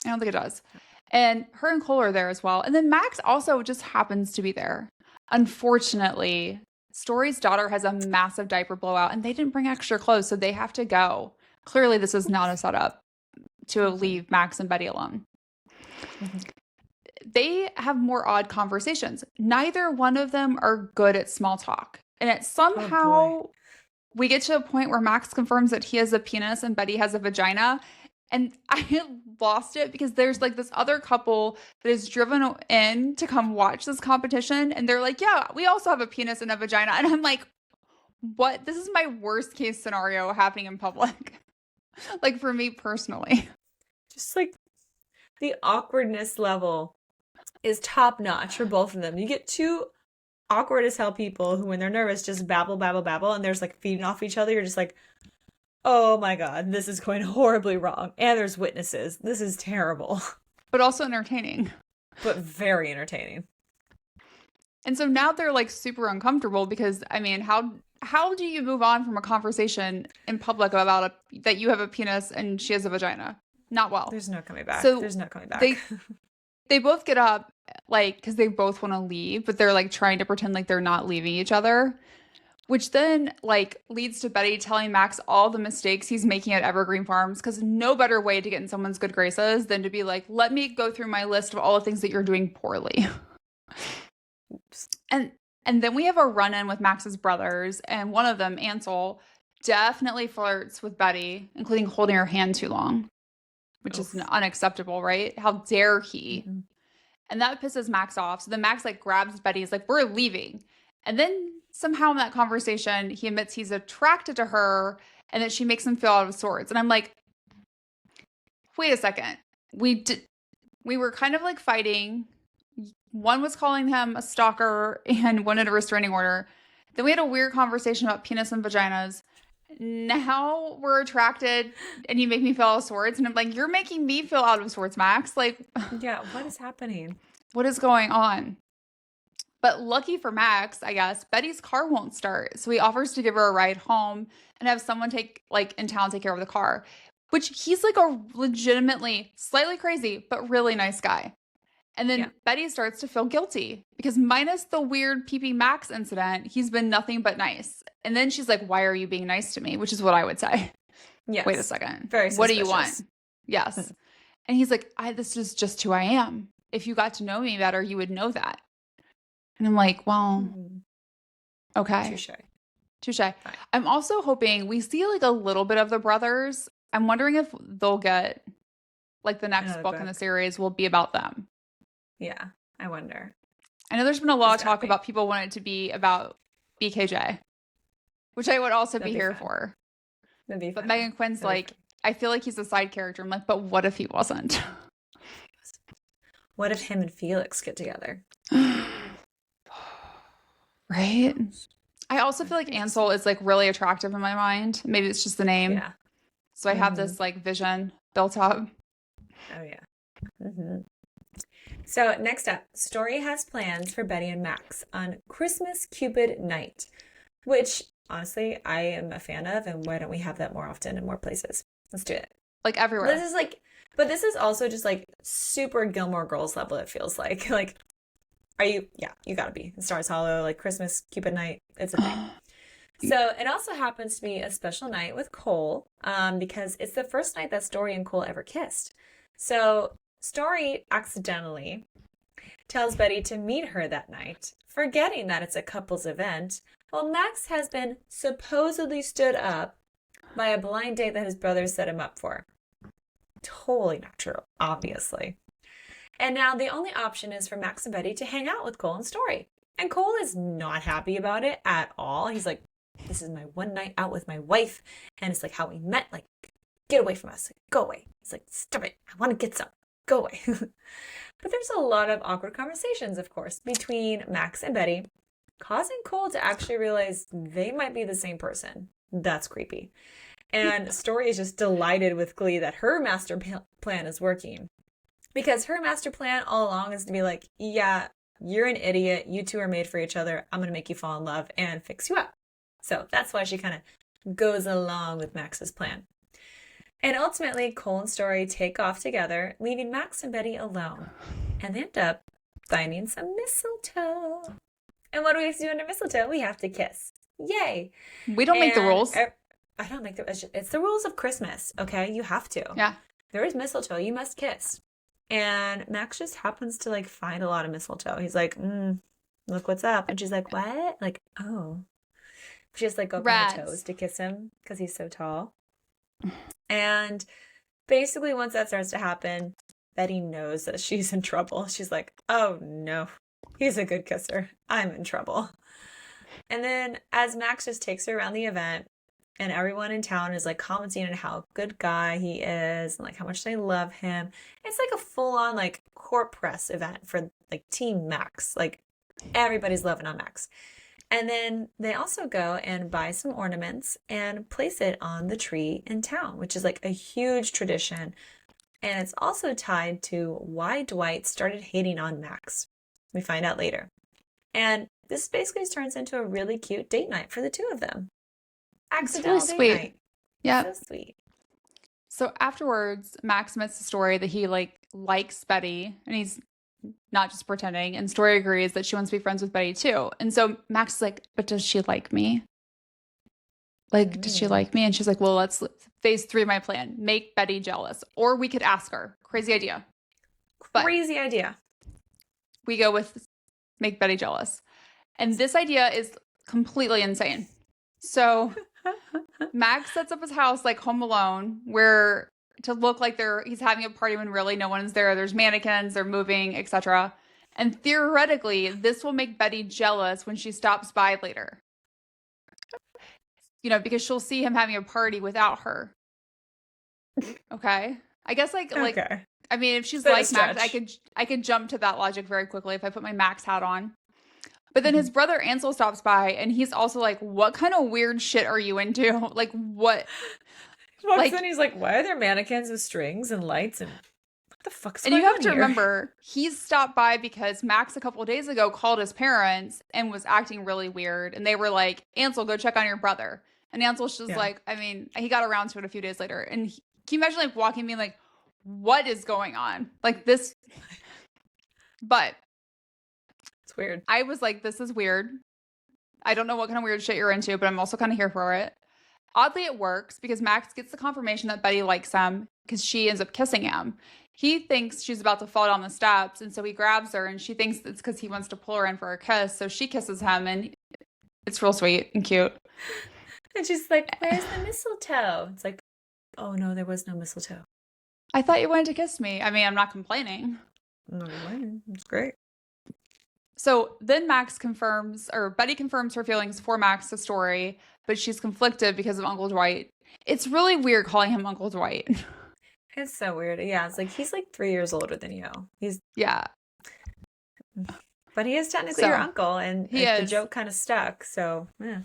[SPEAKER 1] I don't think it does. And her and Cole are there as well. And then Max also just happens to be there. Unfortunately, Storee's daughter has a massive diaper blowout and they didn't bring extra clothes, so they have to go. Clearly, this is not a setup to leave Max and Betty alone. Mm-hmm. They have more odd conversations. Neither one of them are good at small talk. And somehow we get to a point where Max confirms that he has a penis and Betty has a vagina. And I lost it because there's like this other couple that is driven in to come watch this competition. And they're like, yeah, we also have a penis and a vagina. And I'm like, what this is my worst case scenario happening in public. Like for me personally.
[SPEAKER 2] Just like the awkwardness level is top notch for both of them. You get two awkward as hell people who, when they're nervous, just babble, babble, babble, and there's like feeding off each other. You're just like, oh my God, this is going horribly wrong. And there's witnesses. This is terrible.
[SPEAKER 1] But also entertaining.
[SPEAKER 2] But very entertaining.
[SPEAKER 1] And so now they're like super uncomfortable because I mean, how do you move on from a conversation in public about that you have a penis and she has a vagina? Not well.
[SPEAKER 2] There's no coming back.
[SPEAKER 1] So
[SPEAKER 2] There's no coming back.
[SPEAKER 1] They both get up like because they both want to leave, but they're like trying to pretend like they're not leaving each other, which then like leads to Betty telling Max all the mistakes he's making at Evergreen Farms because no better way to get in someone's good graces than to be like, let me go through my list of all the things that you're doing poorly.
[SPEAKER 2] Oops.
[SPEAKER 1] And then we have a run-in with Max's brothers, and one of them, Ansel, definitely flirts with Betty, including holding her hand too long, which is unacceptable, right? How dare he? Mm-hmm. And that pisses Max off. So then Max like grabs Betty, he's like, we're leaving. And then somehow in that conversation, he admits he's attracted to her and that she makes him feel out of sorts. And I'm like, wait a second. We were kind of like fighting. One was calling him a stalker and wanted a restraining order. Then we had a weird conversation about penis and vaginas. Now we're attracted and you make me feel out of sorts. And I'm like, you're making me feel out of sorts, Max. Like,
[SPEAKER 2] yeah, what is happening?
[SPEAKER 1] What is going on? But lucky for Max, I guess, Betty's car won't start. So he offers to give her a ride home and have someone in town take care of the car, which he's like a legitimately slightly crazy, but really nice guy. And then Betty starts to feel guilty because minus the weird peeping Max incident, he's been nothing but nice. And then she's like, why are you being nice to me? Which is what I would say.
[SPEAKER 2] Yes.
[SPEAKER 1] Wait a second.
[SPEAKER 2] Very suspicious.
[SPEAKER 1] What do you want? Yes. And he's like, this is just who I am. If you got to know me better, you would know that. And I'm like, well, okay. Touche. I'm also hoping we see like a little bit of the brothers. I'm wondering if they'll get like the next book in the series will be about them.
[SPEAKER 2] Yeah, I wonder.
[SPEAKER 1] I know there's been a lot of talk about people wanting it to be about BKJ, which I would also be here for.
[SPEAKER 2] That'd be fun.
[SPEAKER 1] But Meghan Quinn's like, I feel like he's a side character. I'm like, but what if he wasn't?
[SPEAKER 2] What if him and Felix get together?
[SPEAKER 1] Right? I also feel like Ansel is like really attractive in my mind. Maybe it's just the name.
[SPEAKER 2] Yeah.
[SPEAKER 1] So I have this like vision built up.
[SPEAKER 2] Oh, yeah. Mm-hmm. So next up, Storee has plans for Betty and Max on Christmas Cupid night, which honestly I am a fan of. And why don't we have that more often in more places? Let's do it.
[SPEAKER 1] Like everywhere.
[SPEAKER 2] But this is also just like super Gilmore Girls level. It feels like are you? Yeah, you gotta be Stars Hollow, like Christmas Cupid night. It's a thing. So it also happens to be a special night with Cole, because it's the first night that Storee and Cole ever kissed. So Storee accidentally tells Betty to meet her that night, forgetting that it's a couple's event, while Max has been supposedly stood up by a blind date that his brother set him up for. Totally not true, obviously. And now the only option is for Max and Betty to hang out with Cole and Storee. And Cole is not happy about it at all. He's like, this is my one night out with my wife, and it's like how we met, like, get away from us, go away. He's like, stop it, I want to get some. Go away. But there's a lot of awkward conversations, of course, between Max and Betty, causing Cole to actually realize they might be the same person. That's creepy. And Storee is just delighted with glee that her master plan is working. Because her master plan all along is to be like, yeah, you're an idiot. You two are made for each other. I'm going to make you fall in love and fix you up. So that's why she kind of goes along with Max's plan. And ultimately, Cole and Storee take off together, leaving Max and Betty alone. And they end up finding some mistletoe. And what do we have to do under mistletoe? We have to kiss. Yay.
[SPEAKER 1] We don't make the rules.
[SPEAKER 2] I don't make the rules. It's the rules of Christmas, okay? You have to.
[SPEAKER 1] Yeah.
[SPEAKER 2] There is mistletoe. You must kiss. And Max just happens to, like, find a lot of mistletoe. He's like, look what's up. And she's like, what? Like, oh. She just, like, opened her toes to kiss him because he's so tall. And basically, once that starts to happen, Betty knows that she's in trouble. She's like, oh, no. He's a good kisser. I'm in trouble. And then as Max just takes her around the event, and everyone in town is like commenting on how good guy he is and like how much they love him. It's like a full-on like court press event for like Team Max. Like everybody's loving on Max. And then they also go and buy some ornaments and place it on the tree in town, which is like a huge tradition. And it's also tied to why Dwight started hating on Max. We find out later. And this basically turns into a really cute date night for the two of them. Accidental
[SPEAKER 1] It's really
[SPEAKER 2] date
[SPEAKER 1] sweet.
[SPEAKER 2] night.
[SPEAKER 1] Yeah.
[SPEAKER 2] So sweet.
[SPEAKER 1] So afterwards, Max admits the story that he like likes Betty, and he's not just pretending. And Storee agrees that she wants to be friends with Betty too. And so Max is like, "But does she like me? Like, does she like me?" And she's like, "Well, let's phase 3 of my plan: make Betty jealous, or we could ask her." Crazy idea, but
[SPEAKER 2] Crazy idea.
[SPEAKER 1] we go with make Betty jealous. And this idea is completely insane. So Max sets up his house like Home Alone, where to look like he's having a party when really no one's there. There's mannequins, they're moving, etc. And theoretically, this will make Betty jealous when she stops by later. You know, because she'll see him having a party without her. Okay. I guess
[SPEAKER 2] Okay.
[SPEAKER 1] I mean, if she's
[SPEAKER 2] Bit of a
[SPEAKER 1] like Max,
[SPEAKER 2] stretch.
[SPEAKER 1] I could jump to that logic very quickly if I put my Max hat on. But then his brother Ansel stops by, and he's also like, "What kind of weird shit are you into?" Like, what?
[SPEAKER 2] Walks
[SPEAKER 1] Like,
[SPEAKER 2] in, he's like, why are there mannequins with strings and lights and what the fuck's
[SPEAKER 1] and
[SPEAKER 2] going
[SPEAKER 1] you have
[SPEAKER 2] on
[SPEAKER 1] to
[SPEAKER 2] here?
[SPEAKER 1] remember, he's stopped by because Max a couple of days ago called his parents and was acting really weird. And they were like, "Ansel, go check on your brother." And Ansel's just
[SPEAKER 2] Yeah.
[SPEAKER 1] like, I mean, he got around to it a few days later. And can you imagine like walking and being like, "What is going on?" Like this. But
[SPEAKER 2] It's weird.
[SPEAKER 1] I was like, this is weird. I don't know what kind of weird shit you're into, but I'm also kind of here for it. Oddly, it works because Max gets the confirmation that Betty likes him because she ends up kissing him. He thinks she's about to fall down the steps, and so he grabs her, and she thinks it's because he wants to pull her in for a kiss. So she kisses him, and it's real sweet and cute.
[SPEAKER 2] And she's like, where's the mistletoe? It's like, oh no, there was no mistletoe.
[SPEAKER 1] I thought you wanted to kiss me. I mean, I'm not complaining.
[SPEAKER 2] No, it's great.
[SPEAKER 1] So then Betty confirms her feelings for Max to Storee, but she's conflicted because of Uncle Dwight. It's really weird calling him Uncle Dwight.
[SPEAKER 2] It's so weird. Yeah, it's like he's like 3 years older than you.
[SPEAKER 1] Yeah.
[SPEAKER 2] But he is technically your uncle, and the joke kind of stuck. So, yeah.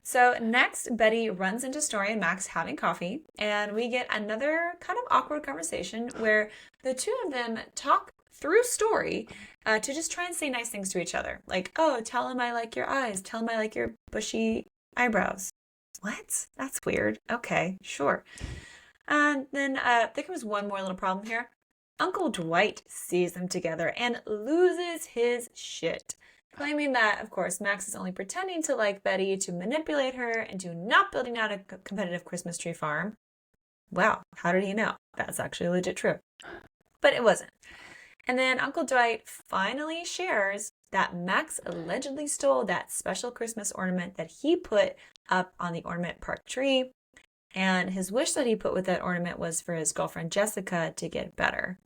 [SPEAKER 2] So next, Betty runs into Storee and Max having coffee, and we get another kind of awkward conversation where the two of them talk through Storee to just try and say nice things to each other. Like, oh, tell him I like your eyes. Tell him I like your bushy eyebrows. What? That's weird. Okay, sure. And then there comes one more little problem here. Uncle Dwight sees them together and loses his shit, claiming that, of course, Max is only pretending to like Betty to manipulate her into not building out a competitive Christmas tree farm. Wow, how did he know? That's actually legit true. But it wasn't. And then Uncle Dwight finally shares that Max allegedly stole that special Christmas ornament that he put up on the Ornament Park tree. And his wish that he put with that ornament was for his girlfriend Jessica to get better.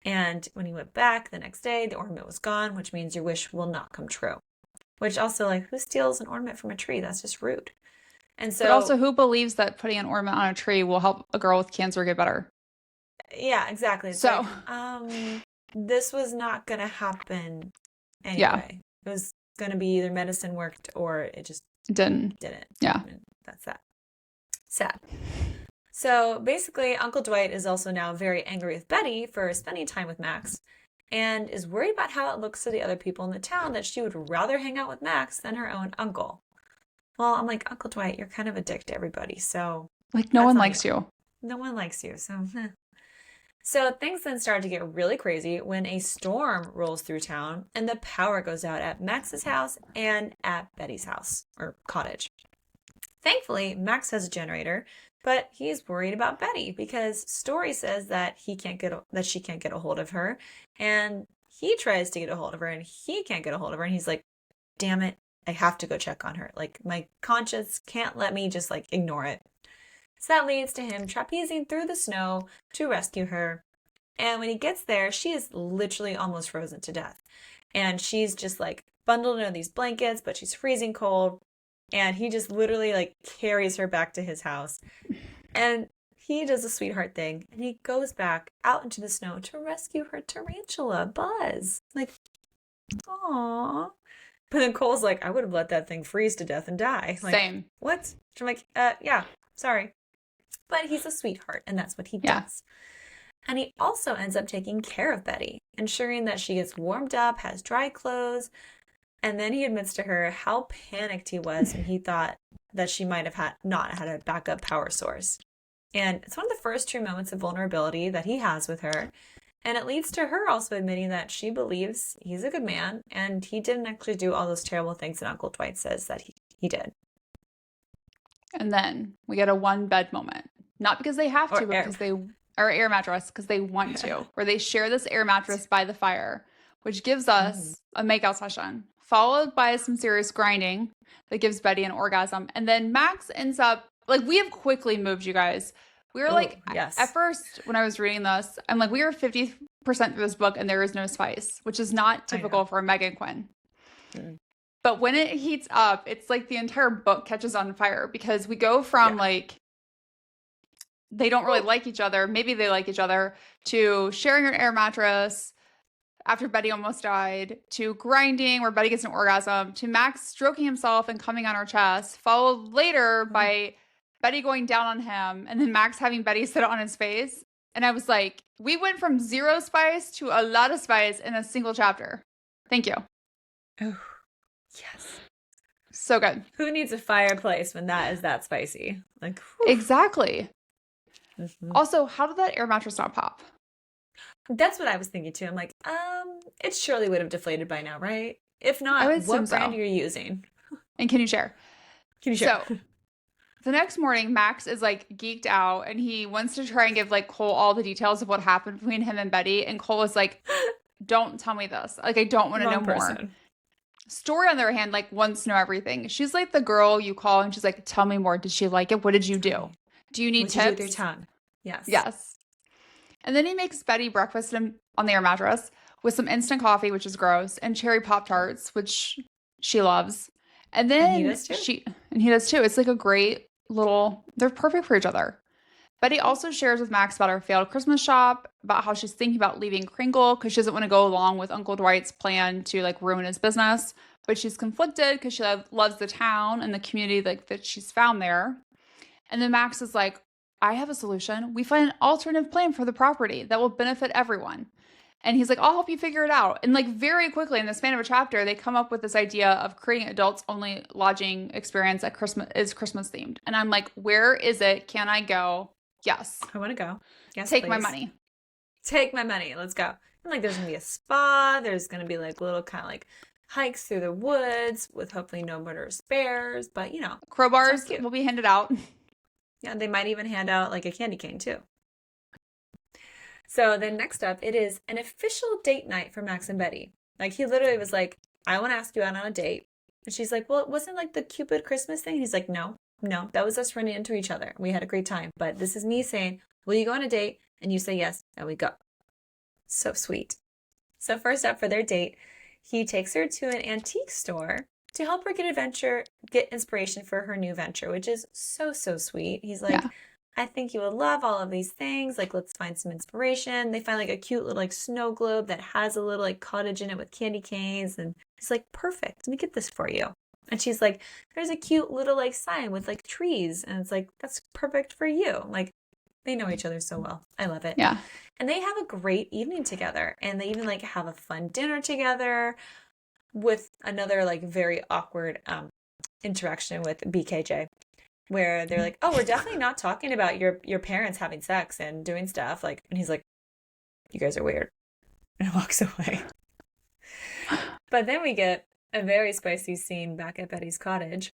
[SPEAKER 2] And when he went back the next day, the ornament was gone, which means your wish will not come true. Which also, like, who steals an ornament from a tree? That's just rude. And so,
[SPEAKER 1] but also, who believes that putting an ornament on a tree will help a girl with cancer get better?
[SPEAKER 2] Yeah, exactly. It's
[SPEAKER 1] so,
[SPEAKER 2] like, this was not going to happen anyway.
[SPEAKER 1] Yeah.
[SPEAKER 2] It was going to be either medicine worked or it just
[SPEAKER 1] didn't. Yeah.
[SPEAKER 2] And that's that. Sad. So basically, Uncle Dwight is also now very angry with Betty for spending time with Max and is worried about how it looks to the other people in the town that she would rather hang out with Max than her own uncle. Well, I'm like, Uncle Dwight, you're kind of a dick to everybody, so...
[SPEAKER 1] Like, no one likes you.
[SPEAKER 2] No one likes you, so... So things then start to get really crazy when a storm rolls through town and the power goes out at Max's house and at Betty's house, or cottage. Thankfully, Max has a generator, but he's worried about Betty because Storee says that she can't get a hold of her, and he tries to get a hold of her and he can't get a hold of her, and he's like, damn it, I have to go check on her. Like, my conscience can't let me just like ignore it. So that leads to him trapezing through the snow to rescue her. And when he gets there, she is literally almost frozen to death. And she's just like bundled into these blankets, but she's freezing cold. And he just literally like carries her back to his house. And he does a sweetheart thing. And he goes back out into the snow to rescue her tarantula, Buzz. Like, aww. But then Cole's like, I would have let that thing freeze to death and die. Like,
[SPEAKER 1] Same.
[SPEAKER 2] what? I'm like, yeah, sorry. But he's a sweetheart, and that's what he does. And he also ends up taking care of Betty, ensuring that she gets warmed up, has dry clothes. And then he admits to her how panicked he was when he thought that she might have not had a backup power source. And it's one of the first true moments of vulnerability that he has with her. And it leads to her also admitting that she believes he's a good man and he didn't actually do all those terrible things that Uncle Dwight says that he did.
[SPEAKER 1] And then we get a one bed moment. Not because they have to, but because or air mattress, because they want to. Where they share this air mattress by the fire, which gives us a makeout session, followed by some serious grinding that gives Betty an orgasm. And then Max ends up, like, we have quickly moved, you guys. We were at first, when I was reading this, I'm like, we were 50% through this book and there is no spice, which is not typical for Meghan Quinn. Mm. But when it heats up, it's like the entire book catches on fire because we go from like, they don't really like each other, maybe they like each other, to sharing an air mattress after Betty almost died, to grinding where Betty gets an orgasm, to Max stroking himself and coming on her chest, followed later by Betty going down on him, and then Max having Betty sit on his face. And I was like, we went from 0 spice to a lot of spice in a single chapter. Thank you.
[SPEAKER 2] Oh, yes.
[SPEAKER 1] So good.
[SPEAKER 2] Who needs a fireplace when that is that spicy? Like, whew.
[SPEAKER 1] Exactly. Mm-hmm. Also, how did that air mattress not pop?
[SPEAKER 2] That's what I was thinking too. I'm like, it surely would have deflated by now, right? If not, what brand are you using?
[SPEAKER 1] And can you share?
[SPEAKER 2] So,
[SPEAKER 1] the next morning, Max is like geeked out and he wants to try and give like Cole all the details of what happened between him and Betty. And Cole is like, don't tell me this. Like, I don't want to know more. Storee, on the other hand, like wants to know everything. She's like the girl you call and she's like, tell me more. Did she like it? What did you do? Do you need tips?
[SPEAKER 2] What did you do with your tongue? Yes.
[SPEAKER 1] Yes. And then he makes Betty breakfast on the air mattress with some instant coffee, which is gross, and cherry Pop-Tarts, which she loves. And then he does too. It's like a great little, they're perfect for each other. Betty also shares with Max about her failed Christmas shop, about how she's thinking about leaving Kringle because she doesn't want to go along with Uncle Dwight's plan to like ruin his business. But she's conflicted because she loves the town and the community that she's found there. And then Max is like, I have a solution. We find an alternative plan for the property that will benefit everyone. And he's like, I'll help you figure it out. And like very quickly in the span of a chapter, they come up with this idea of creating adults only lodging experience at Christmas themed. And I'm like, where is it? Can I go? Yes.
[SPEAKER 2] I want to go. Yes,
[SPEAKER 1] Take
[SPEAKER 2] please.
[SPEAKER 1] my money.
[SPEAKER 2] Take my money. Let's go. And like there's going to be a spa. There's going to be like little kind of like hikes through the woods with hopefully no murderous bears. But you know.
[SPEAKER 1] Crowbars will be handed out.
[SPEAKER 2] Yeah, they might even hand out like a candy cane too. So then next up, it is an official date night for Max and Betty. Like he literally was like, I want to ask you out on a date. And she's like, well, it wasn't like the Cupid Christmas thing. And he's like, no, that was us running into each other. We had a great time. But this is me saying, will you go on a date? And you say yes, and we go. So sweet. So first up for their date, he takes her to an antique store to help her get inspiration for her new venture, which is so, so sweet. He's like, I think you would love all of these things. Like, let's find some inspiration. They find like a cute little like snow globe that has a little like cottage in it with candy canes. And he's like, perfect. Let me get this for you. And she's like, there's a cute little like sign with like trees. And it's like, that's perfect for you. Like, they know each other so well. I love it.
[SPEAKER 1] Yeah.
[SPEAKER 2] And they have a great evening together. And they even like have a fun dinner together with another like very awkward interaction with BKJ. Where they're like, oh, we're definitely not talking about your parents having sex and doing stuff. Like, and he's like, you guys are weird. And walks away. But then we get a very spicy scene back at Betty's cottage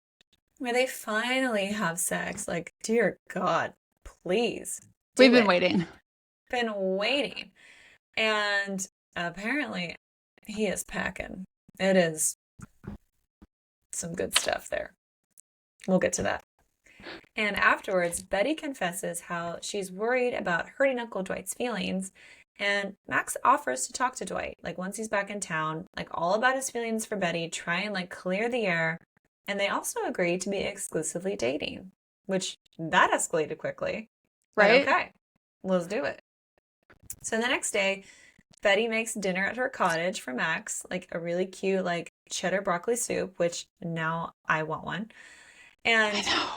[SPEAKER 2] where they finally have sex. Like, dear God, please.
[SPEAKER 1] We've been waiting.
[SPEAKER 2] And apparently he is packing. It is some good stuff there. We'll get to that. And afterwards, Betty confesses how she's worried about hurting Uncle Dwight's feelings And Max offers to talk to Dwight, like once he's back in town, like all about his feelings for Betty, try and like clear the air. And they also agree to be exclusively dating, which that escalated quickly. But
[SPEAKER 1] Right?
[SPEAKER 2] okay, let's do it. So the next day, Betty makes dinner at her cottage for Max, like a really cute, like cheddar broccoli soup, which now I want one.
[SPEAKER 1] I
[SPEAKER 2] And,
[SPEAKER 1] know.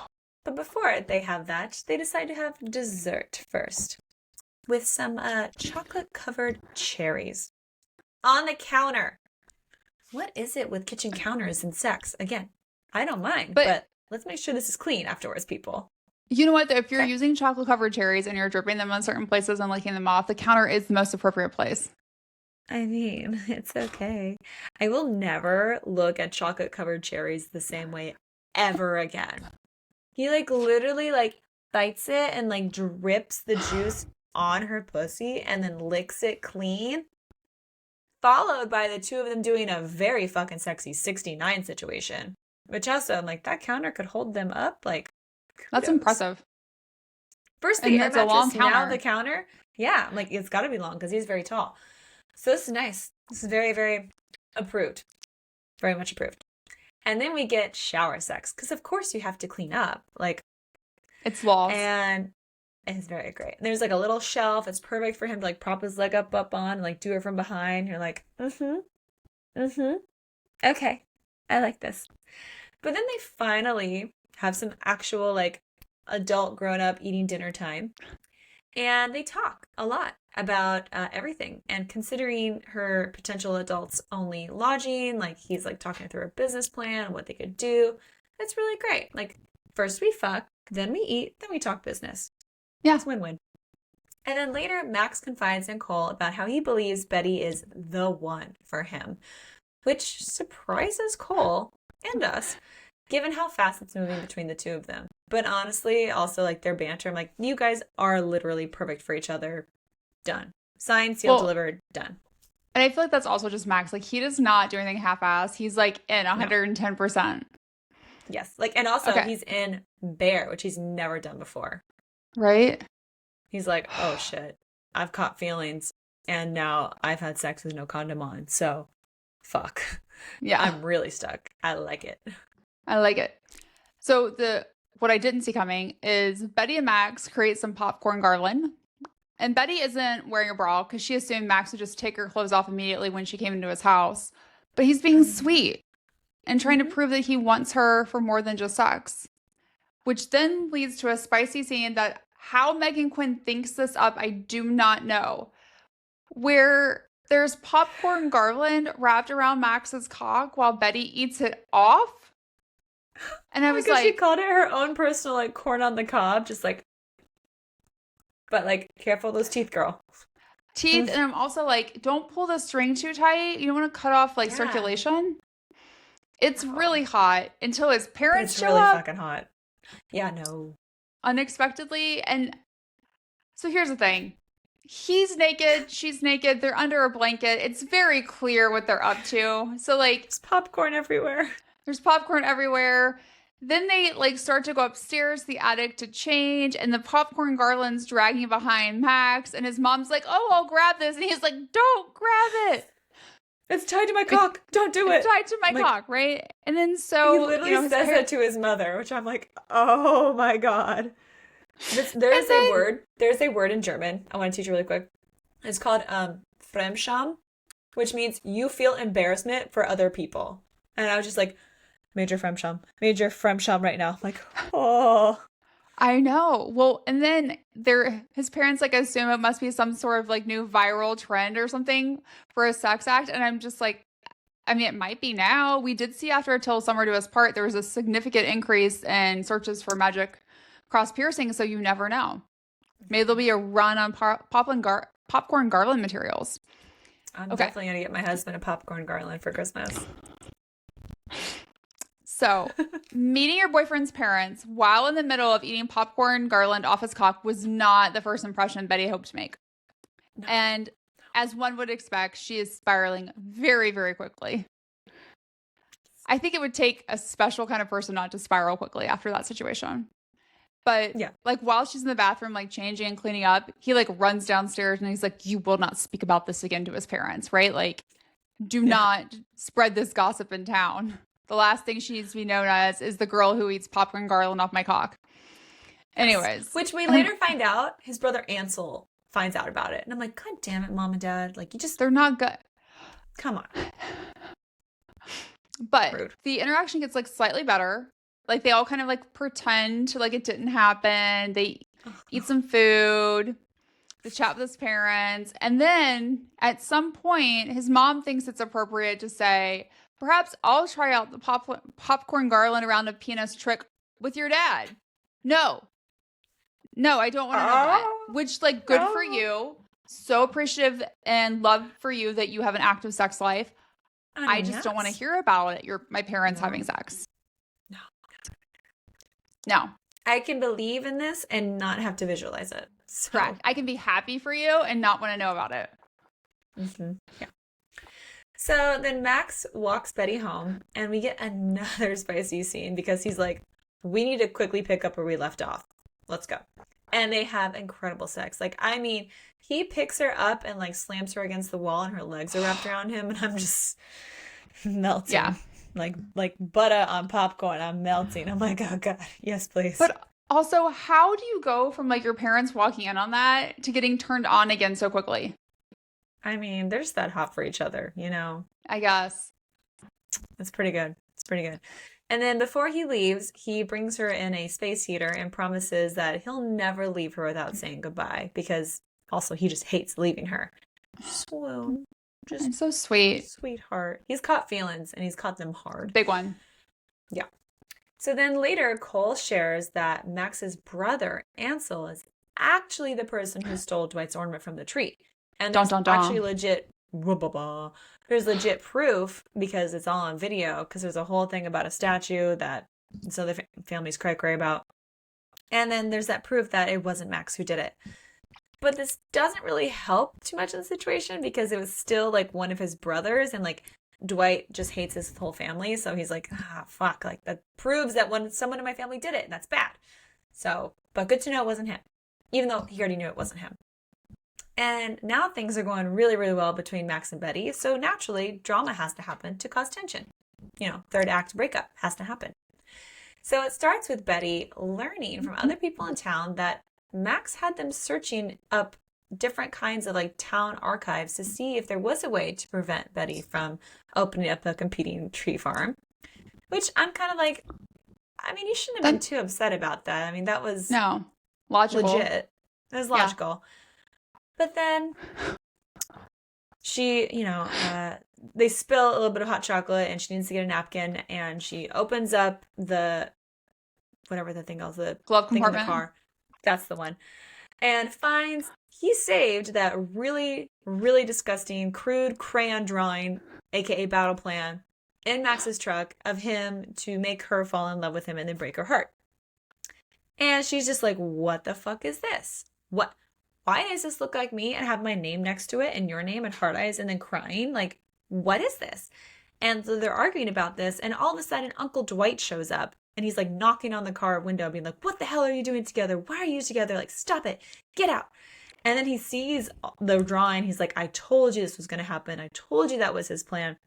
[SPEAKER 2] but before they have that, they decide to have dessert first with some chocolate covered cherries on the counter. What is it with kitchen counters and sex? Again, I don't mind,
[SPEAKER 1] But
[SPEAKER 2] but let's make sure this is clean afterwards, people.
[SPEAKER 1] you know what? If you're
[SPEAKER 2] Okay.
[SPEAKER 1] using chocolate covered cherries and you're dripping them on certain places and licking them off, the counter is the most appropriate place.
[SPEAKER 2] I mean, it's okay. I will never look at chocolate covered cherries the same way ever again. He like literally like bites it and like drips the juice on her pussy and then licks it clean, followed by the two of them doing a very fucking sexy 69 situation. Which also, I'm like, that counter could hold them up. Like,
[SPEAKER 1] That's
[SPEAKER 2] kudos.
[SPEAKER 1] impressive.
[SPEAKER 2] First the
[SPEAKER 1] And
[SPEAKER 2] air
[SPEAKER 1] it's a long
[SPEAKER 2] mattress, now the
[SPEAKER 1] counter.
[SPEAKER 2] counter. Yeah, I'm like, it's got to be long because he's very tall. So this is nice. This is very, very approved. Very much approved. And then we get shower sex because, of course, you have to clean up. Like,
[SPEAKER 1] It's laws.
[SPEAKER 2] and it's very great. There's like a little shelf. It's perfect for him to like prop his leg up on, and, like do it from behind. You're like, okay, I like this. But then they finally have some actual like adult grown up eating dinner time. And they talk a lot about everything. And considering her potential adults only lodging, like he's like talking through a business plan, what they could do. It's really great. Like first we fuck, then we eat, then we talk business.
[SPEAKER 1] Yeah.
[SPEAKER 2] It's win-win. And then later, Max confides in Cole about how he believes Betty is the one for him, which surprises Cole and us, given how fast it's moving between the two of them. But honestly, also like their banter, I'm like, you guys are literally perfect for each other. Done. Signed, sealed,
[SPEAKER 1] Well,
[SPEAKER 2] delivered, done.
[SPEAKER 1] and I feel like that's also just Max. Like he does not do anything half-ass. He's like in
[SPEAKER 2] No.
[SPEAKER 1] 110%.
[SPEAKER 2] Yes. Like, and also
[SPEAKER 1] Okay.
[SPEAKER 2] he's in Bear, which he's never done before.
[SPEAKER 1] Right?
[SPEAKER 2] He's like, oh shit, I've caught feelings and now I've had sex with no condom on. So fuck.
[SPEAKER 1] Yeah.
[SPEAKER 2] I'm really stuck. I like it.
[SPEAKER 1] I like it. So what I didn't see coming is Betty and Max create some popcorn garland. And Betty isn't wearing a bra because she assumed Max would just take her clothes off immediately when she came into his house. But he's being sweet and trying to prove that he wants her for more than just sex. Which then leads to a spicy scene that how Meghan Quinn thinks this up, I do not know. Where there's popcorn garland wrapped around Max's cock while Betty eats it off. And I was
[SPEAKER 2] Because she
[SPEAKER 1] like,
[SPEAKER 2] called it her own personal like corn on the cob, just like, but like careful those teeth, girl.
[SPEAKER 1] teeth. And I'm also like, don't pull the string too tight. You don't want to cut off like
[SPEAKER 2] Yeah.
[SPEAKER 1] circulation. It's really hot until his parents
[SPEAKER 2] It's
[SPEAKER 1] show
[SPEAKER 2] really
[SPEAKER 1] up
[SPEAKER 2] fucking hot. Yeah, no.
[SPEAKER 1] unexpectedly. And so here's the thing. He's naked, she's naked, they're under a blanket. It's very clear what they're up to. So like
[SPEAKER 2] There's popcorn everywhere.
[SPEAKER 1] there's popcorn everywhere. Then they like start to go upstairs to the attic to change, and the popcorn garland's dragging behind Max, and his mom's like, "Oh, I'll grab this," and he's like, "Don't grab it.
[SPEAKER 2] It's tied to my cock. Don't do it.
[SPEAKER 1] It's tied to my
[SPEAKER 2] Like,
[SPEAKER 1] cock, right?" And then so
[SPEAKER 2] he literally
[SPEAKER 1] his
[SPEAKER 2] says that to his mother, which I'm like, oh my god. There's a word. There's a word in German. I want to teach you really quick. It's called Fremdscham, which means you feel embarrassment for other people. And I was just like, major Fremdscham right now. I'm like, oh.
[SPEAKER 1] I know. Well, and then his parents like assume it must be some sort of like new viral trend or something for a sex act, and I'm just like, I mean, it might be now. We did see after Till Summer Do Us Part, there was a significant increase in searches for magic cross piercing, so you never know. Maybe there'll be a run on popcorn garland materials.
[SPEAKER 2] I'm
[SPEAKER 1] Okay.
[SPEAKER 2] definitely going to get my husband a popcorn garland for Christmas.
[SPEAKER 1] So, meeting your boyfriend's parents while in the middle of eating popcorn garland off his cock was not the first impression Betty hoped to make.
[SPEAKER 2] No.
[SPEAKER 1] And as one would expect, she is spiraling very, very quickly. I think it would take a special kind of person not to spiral quickly after that situation. But
[SPEAKER 2] Yeah.
[SPEAKER 1] like while she's in the bathroom, like changing and cleaning up, he like runs downstairs and he's like, "You will not speak about this again," to his parents, right? Like, do
[SPEAKER 2] Yeah.
[SPEAKER 1] not spread this gossip in town. The last thing she needs to be known as is the girl who eats popcorn garland off my cock.
[SPEAKER 2] Yes.
[SPEAKER 1] Anyways,
[SPEAKER 2] Which we later find out his brother Ansel finds out about it. And I'm like, God damn it, mom and dad. Like, you just,
[SPEAKER 1] they're not good.
[SPEAKER 2] come on.
[SPEAKER 1] But
[SPEAKER 2] Rude.
[SPEAKER 1] the interaction gets like slightly better. Like they all kind of like pretend to like it didn't happen. They eat some food. They chat with his parents. And then at some point, his mom thinks it's appropriate to say, perhaps I'll try out the popcorn garland around a penis trick with your dad. No. No, I don't want to know that. Which, like, good for you. So appreciative and love for you that you have an active sex life. I just don't want to hear about it. My parents having sex.
[SPEAKER 2] No.
[SPEAKER 1] No.
[SPEAKER 2] I can believe in this and not have to visualize it. So.
[SPEAKER 1] Correct. I can be happy for you and not want to know about it.
[SPEAKER 2] Mm-hmm. Yeah. So then Max walks Betty home and we get another spicy scene because he's like, we need to quickly pick up where we left off. Let's go. And they have incredible sex. Like, I mean, he picks her up and like slams her against the wall and her legs are wrapped around him and I'm just melting.
[SPEAKER 1] Yeah.
[SPEAKER 2] Like butter on popcorn. I'm melting. I'm like, oh God, yes, please.
[SPEAKER 1] But also, how do you go from like your parents walking in on that to getting turned on again so quickly?
[SPEAKER 2] I mean, they're just that hot for each other, you know?
[SPEAKER 1] I guess.
[SPEAKER 2] It's pretty good. It's pretty good. And then before he leaves, he brings her in a space heater and promises that he'll never leave her without saying goodbye because also he just hates leaving her. Swoon.
[SPEAKER 1] Just so sweet.
[SPEAKER 2] Sweetheart. He's caught feelings and he's caught them hard.
[SPEAKER 1] Big one.
[SPEAKER 2] Yeah. So then later, Cole shares that Max's brother, Ansel, is actually the person who stole Dwight's ornament from the tree. And there's actually legit... There's legit proof because it's all on video because there's a whole thing about a statue that so the family's cray about. And then there's that proof that it wasn't Max who did it. But this doesn't really help too much in the situation because it was still like one of his brothers and like Dwight just hates his whole family. So he's like, fuck, like that proves that someone in my family did it and that's bad. So, but good to know it wasn't him, even though he already knew it wasn't him. And now things are going really, really well between Max and Betty. So naturally, drama has to happen to cause tension. You know, third act breakup has to happen. So it starts with Betty learning from other people in town that Max had them searching up different kinds of like town archives to see if there was a way to prevent Betty from opening up a competing tree farm. Which I'm kind of like, I mean, you shouldn't have been too upset about that. I mean, that was
[SPEAKER 1] logical.
[SPEAKER 2] Legit. It was logical. Yeah. But then she, they spill a little bit of hot chocolate and she needs to get a napkin and she opens up the, whatever the thing is, the
[SPEAKER 1] glove
[SPEAKER 2] thing
[SPEAKER 1] compartment.
[SPEAKER 2] In the car. That's the one. And finds he saved that really, really disgusting, crude crayon drawing, aka battle plan, in Max's truck of him to make her fall in love with him and then break her heart. And she's just like, what the fuck is this? What? Why does this look like me and have my name next to it and your name and heart eyes and then crying? Like, what is this? And so they're arguing about this. And all of a sudden, Uncle Dwight shows up and he's like knocking on the car window, being like, what the hell are you doing together? Why are you together? Like, stop it. Get out. And then he sees the drawing. He's like, I told you this was going to happen. I told you that was his plan.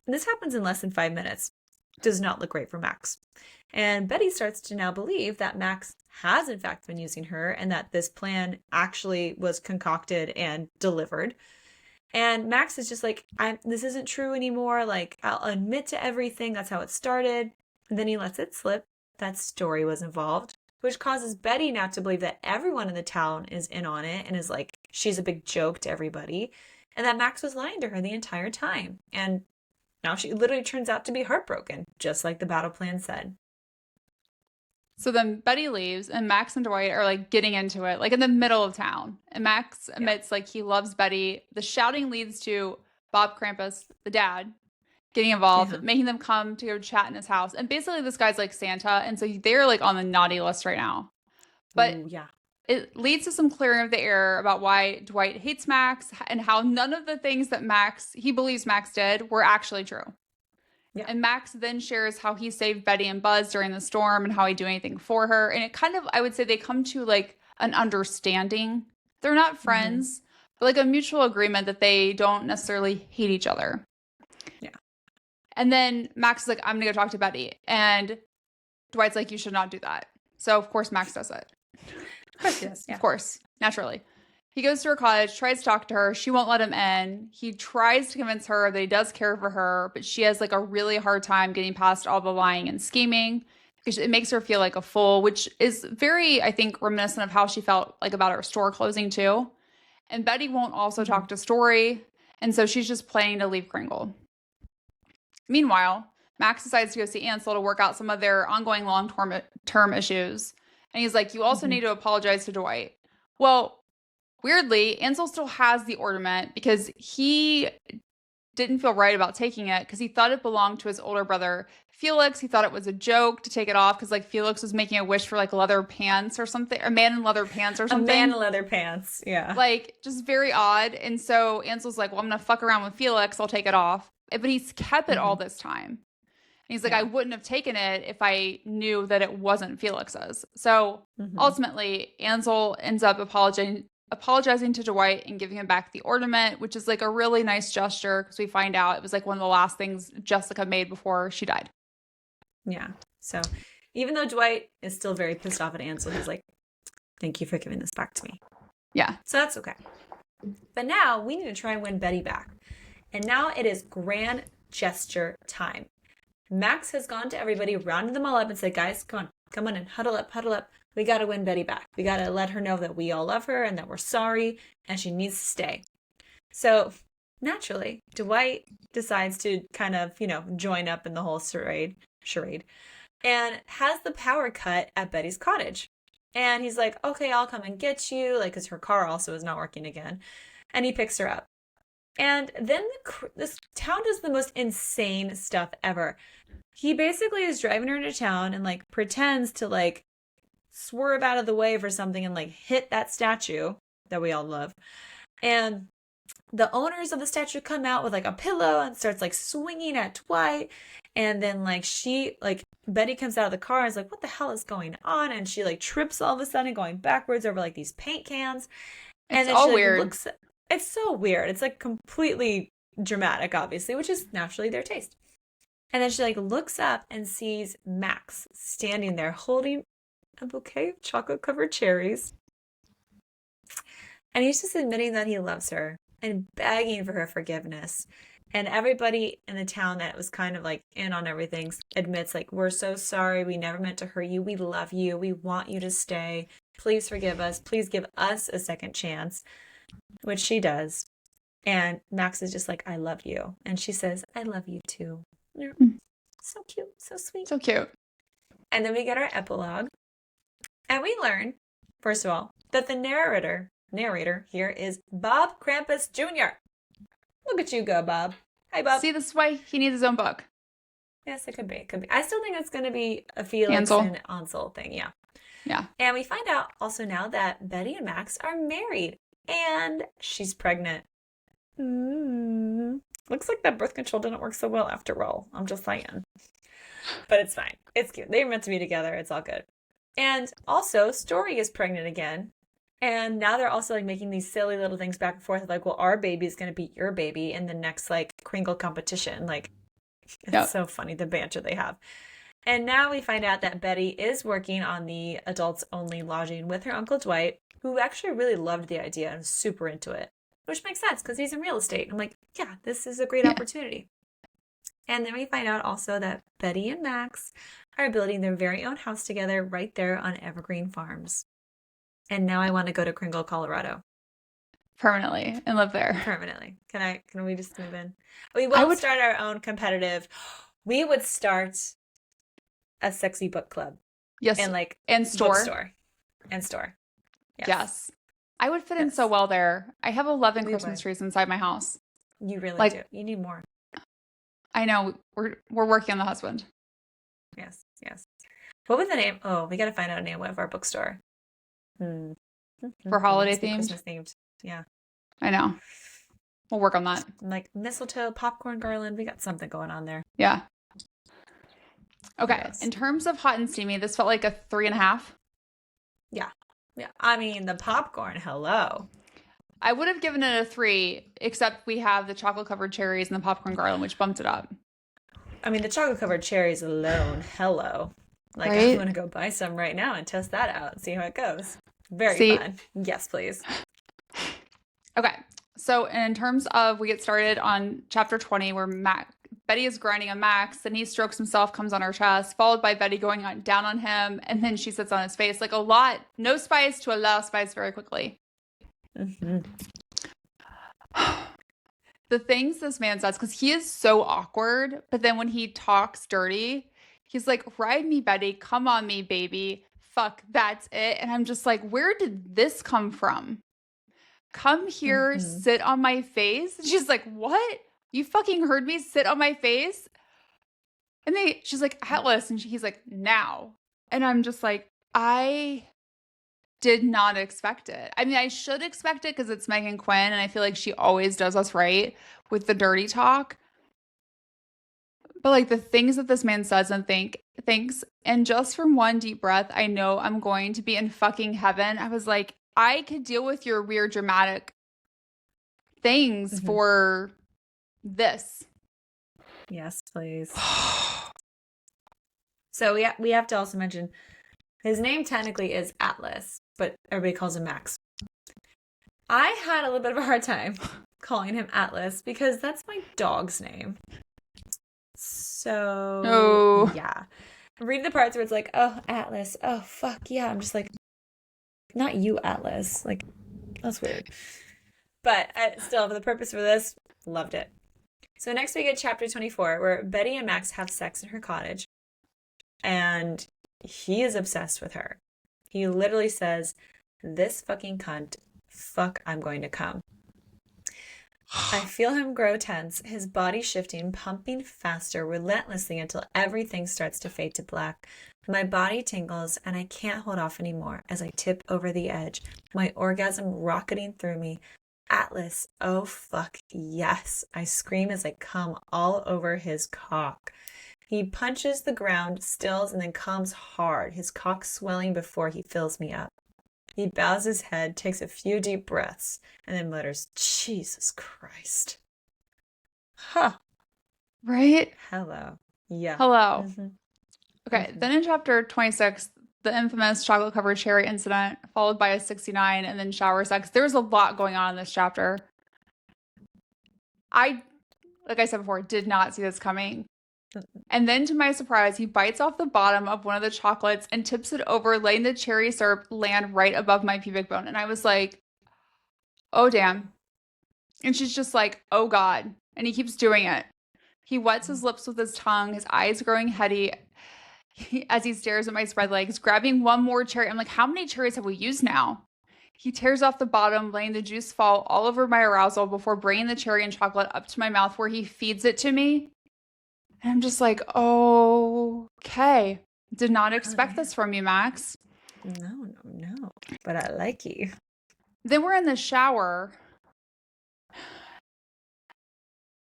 [SPEAKER 2] And this happens in less than 5 minutes. Does not look great for Max. And Betty starts to now believe that Max has in fact been using her and that this plan actually was concocted and delivered. And Max is just like, this isn't true anymore. Like, I'll admit to everything. That's how it started. And then he lets it slip that Storee was involved, which causes Betty now to believe that everyone in the town is in on it and is like, she's a big joke to everybody. And that Max was lying to her the entire time. And now she literally turns out to be heartbroken, just like the battle plan said.
[SPEAKER 1] So then Betty leaves and Max and Dwight are like getting into it, like in the middle of town. And Max admits like he loves Betty. The shouting leads to Bob Krampus, the dad, getting involved, making them come to go chat in his house. And basically this guy's like Santa. And so they're like on the naughty list right now. But it leads to some clearing of the air about why Dwight hates Max and how none of the things that he believes Max did were actually true.
[SPEAKER 2] Yeah.
[SPEAKER 1] And Max then shares how he saved Betty and Buzz during the storm and how he'd do anything for her. And it kind of, I would say they come to like an understanding. They're not
[SPEAKER 2] Mm-hmm.
[SPEAKER 1] friends, but like a mutual agreement that they don't necessarily hate each other.
[SPEAKER 2] Yeah.
[SPEAKER 1] And then Max is like, I'm gonna go talk to Betty. And Dwight's like, you should not do that. So of course Max does it.
[SPEAKER 2] Of course he does. Yeah.
[SPEAKER 1] Of course, naturally. He goes to her cottage, tries to talk to her. She won't let him in. He tries to convince her that he does care for her, but she has like a really hard time getting past all the lying and scheming because it makes her feel like a fool, which is very, I think, reminiscent of how she felt like about her store closing too. And Betty won't also
[SPEAKER 2] Mm-hmm.
[SPEAKER 1] talk to Storee, and so she's just planning to leave Kringle. Meanwhile, Max decides to go see Ansel to work out some of their ongoing long-term issues. And he's like, you also
[SPEAKER 2] Mm-hmm.
[SPEAKER 1] need to apologize to Dwight. Well, weirdly, Ansel still has the ornament because he didn't feel right about taking it because he thought it belonged to his older brother Felix. He thought it was a joke to take it off because like Felix was making a wish for like leather pants or something, a man in leather pants or
[SPEAKER 2] A
[SPEAKER 1] something.
[SPEAKER 2] man in leather pants. Yeah.
[SPEAKER 1] Like just very odd. And so Ansel's like, well, I'm gonna fuck around with Felix. I'll take it off. But he's kept it all
[SPEAKER 2] Mm-hmm.
[SPEAKER 1] this time. And he's like, I
[SPEAKER 2] Yeah.
[SPEAKER 1] wouldn't have taken it if I knew that it wasn't Felix's. So
[SPEAKER 2] Mm-hmm.
[SPEAKER 1] ultimately, Ansel ends up apologizing to Dwight and giving him back the ornament, which is like a really nice gesture because we find out it was like one of the last things Jessica made before she died.
[SPEAKER 2] Yeah. So even though Dwight is still very pissed off at Ansel, he's like, thank you for giving this back to me.
[SPEAKER 1] Yeah.
[SPEAKER 2] So that's okay. But now we need to try and win Betty back. And now it is grand gesture time. Max has gone to everybody, rounded them all up and said, guys, come on in, huddle up. We got to win Betty back. We got to let her know that we all love her and that we're sorry and she needs to stay. So naturally, Dwight decides to kind of, join up in the whole charade and has the power cut at Betty's cottage. And he's like, okay, I'll come and get you, like, because her car also is not working again. And he picks her up. And then this town does the most insane stuff ever. He basically is driving her into town and, like, pretends to, like, swerve out of the way for something and, like, hit that statue that we all love. And the owners of the statue come out with, like, a pillow and starts, like, swinging at Dwight. And then, like, Betty comes out of the car and is like, what the hell is going on? And she, like, trips all of a sudden going backwards over, like, these paint cans. And
[SPEAKER 1] It's
[SPEAKER 2] then
[SPEAKER 1] all
[SPEAKER 2] she, like,
[SPEAKER 1] weird.
[SPEAKER 2] it's so weird. It's, like, completely dramatic, obviously, which is naturally their taste. And then she, like, looks up and sees Max standing there holding a bouquet of chocolate-covered cherries. And he's just admitting that he loves her and begging for her forgiveness. And everybody in the town that was kind of like in on everything admits, like, we're so sorry. We never meant to hurt you. We love you. We want you to stay. Please forgive us. Please give us a second chance, which she does. And Max is just like, I love you. And she says, I love you too. So cute. So sweet.
[SPEAKER 1] So cute.
[SPEAKER 2] And then we get our epilogue. And we learn, first of all, that the narrator here is Bob Krampus Jr. Look at you go, Bob. Hi, Bob.
[SPEAKER 1] See, this is why he needs his own book.
[SPEAKER 2] Yes, it could be. I still think it's going to be a Felix and Ansel thing, yeah.
[SPEAKER 1] Yeah.
[SPEAKER 2] And we find out also now that Betty and Max are married. And she's pregnant. Looks like that birth control didn't work so well after all. I'm just saying. But it's fine. It's cute. They were meant to be together. It's all good. And also, Storee is pregnant again. And now they're also like making these silly little things back and forth. Like, well, our baby is going to beat your baby in the next like Kringle competition. Like, it's so funny, the banter they have. And now we find out that Betty is working on the adults only lodging with her Uncle Dwight, who actually really loved the idea and was super into it, which makes sense because he's in real estate. I'm like, yeah, this is a great opportunity. And then we find out also that Betty and Max are building their very own house together right there on Evergreen Farms. And now I want to go to Kringle, Colorado.
[SPEAKER 1] Permanently and live there.
[SPEAKER 2] Permanently. Can we just move in? We won't start our own competitive. We would start a sexy book club.
[SPEAKER 1] Yes.
[SPEAKER 2] And
[SPEAKER 1] store.
[SPEAKER 2] Bookstore. And store.
[SPEAKER 1] Yes. I would fit in so well there. I have 11 Christmas trees inside my house.
[SPEAKER 2] You really do. You need more.
[SPEAKER 1] I know. We're working on the husband.
[SPEAKER 2] Yes. What was the name? Oh, we got to find out a name of our bookstore.
[SPEAKER 1] For holiday themed?
[SPEAKER 2] Christmas themed. Yeah.
[SPEAKER 1] I know. We'll work on that.
[SPEAKER 2] Like mistletoe, popcorn garland. We got something going on there.
[SPEAKER 1] Yeah. Okay.
[SPEAKER 2] Yes.
[SPEAKER 1] In terms of hot and steamy, this felt like a 3.5.
[SPEAKER 2] Yeah. Yeah. I mean, the popcorn, hello.
[SPEAKER 1] I would have given it a 3, except we have the chocolate covered cherries and the popcorn garland, which bumped it up.
[SPEAKER 2] I mean, the chocolate covered cherries alone, hello. Like, I
[SPEAKER 1] Right?
[SPEAKER 2] want to go buy some right now and test that out and see how it goes. Very
[SPEAKER 1] See,
[SPEAKER 2] fun. Yes, please.
[SPEAKER 1] okay. So in terms of, we get started on chapter 20, where Betty is grinding on Max, and he strokes himself, comes on her chest, followed by Betty going down on him, and then she sits on his face. Like a lot, no spice to allow spice very quickly.
[SPEAKER 2] Mm-hmm.
[SPEAKER 1] The things this man says, because he is so awkward, but then when he talks dirty, he's like, ride me, Betty, come on me, baby. Fuck, that's it. And I'm just like, where did this come from? Come here,
[SPEAKER 2] Mm-hmm.
[SPEAKER 1] sit on my face. And she's like, what? You fucking heard me, sit on my face? And she's like, Atlas. And he's like, now. And I'm just like, I did not expect it. I mean, I should expect it because it's Meghan Quinn, and I feel like she always does us right with the dirty talk. But like the things that this man says and thinks, and just from one deep breath, I know I'm going to be in fucking heaven. I was like, I could deal with your weird dramatic things
[SPEAKER 2] Mm-hmm.
[SPEAKER 1] for this.
[SPEAKER 2] Yes, please. So we have to also mention his name technically is Atlas, but everybody calls him Max. I had a little bit of a hard time calling him Atlas because that's my dog's name. So,
[SPEAKER 1] Oh.
[SPEAKER 2] yeah. Read the parts where it's like, oh, Atlas. Oh, fuck, yeah. I'm just like, not you, Atlas. Like, that's weird. But still, for the purpose of this, loved it. So next we get chapter 24, where Betty and Max have sex in her cottage. And he is obsessed with her. He literally says, this fucking cunt, fuck, I'm going to come. I feel him grow tense, his body shifting, pumping faster, relentlessly until everything starts to fade to black. My body tingles and I can't hold off anymore as I tip over the edge, my orgasm rocketing through me. Atlas, oh fuck, yes. I scream as I come all over his cock. He punches the ground, stills, and then comes hard, his cock swelling before he fills me up. He bows his head, takes a few deep breaths, and then mutters, Jesus Christ. Huh.
[SPEAKER 1] Right?
[SPEAKER 2] Hello. Yeah.
[SPEAKER 1] Hello.
[SPEAKER 2] Mm-hmm.
[SPEAKER 1] Okay.
[SPEAKER 2] Mm-hmm.
[SPEAKER 1] Then in chapter 26, the infamous chocolate covered cherry incident, followed by a 69, and then shower sex. There's a lot going on in this chapter. Like I said before, did not see this coming. And then to my surprise, he bites off the bottom of one of the chocolates and tips it over, letting the cherry syrup land right above my pubic bone. And I was like, oh, damn. And she's just like, oh, God. And he keeps doing it. He wets his lips with his tongue, his eyes growing heady as he stares at my spread legs, grabbing one more cherry. I'm like, how many cherries have we used now? He tears off the bottom, letting the juice fall all over my arousal before bringing the cherry and chocolate up to my mouth where he feeds it to me. And I'm just like, okay. Did not expect this from you, Max.
[SPEAKER 2] No. But I like you.
[SPEAKER 1] Then we're in the shower.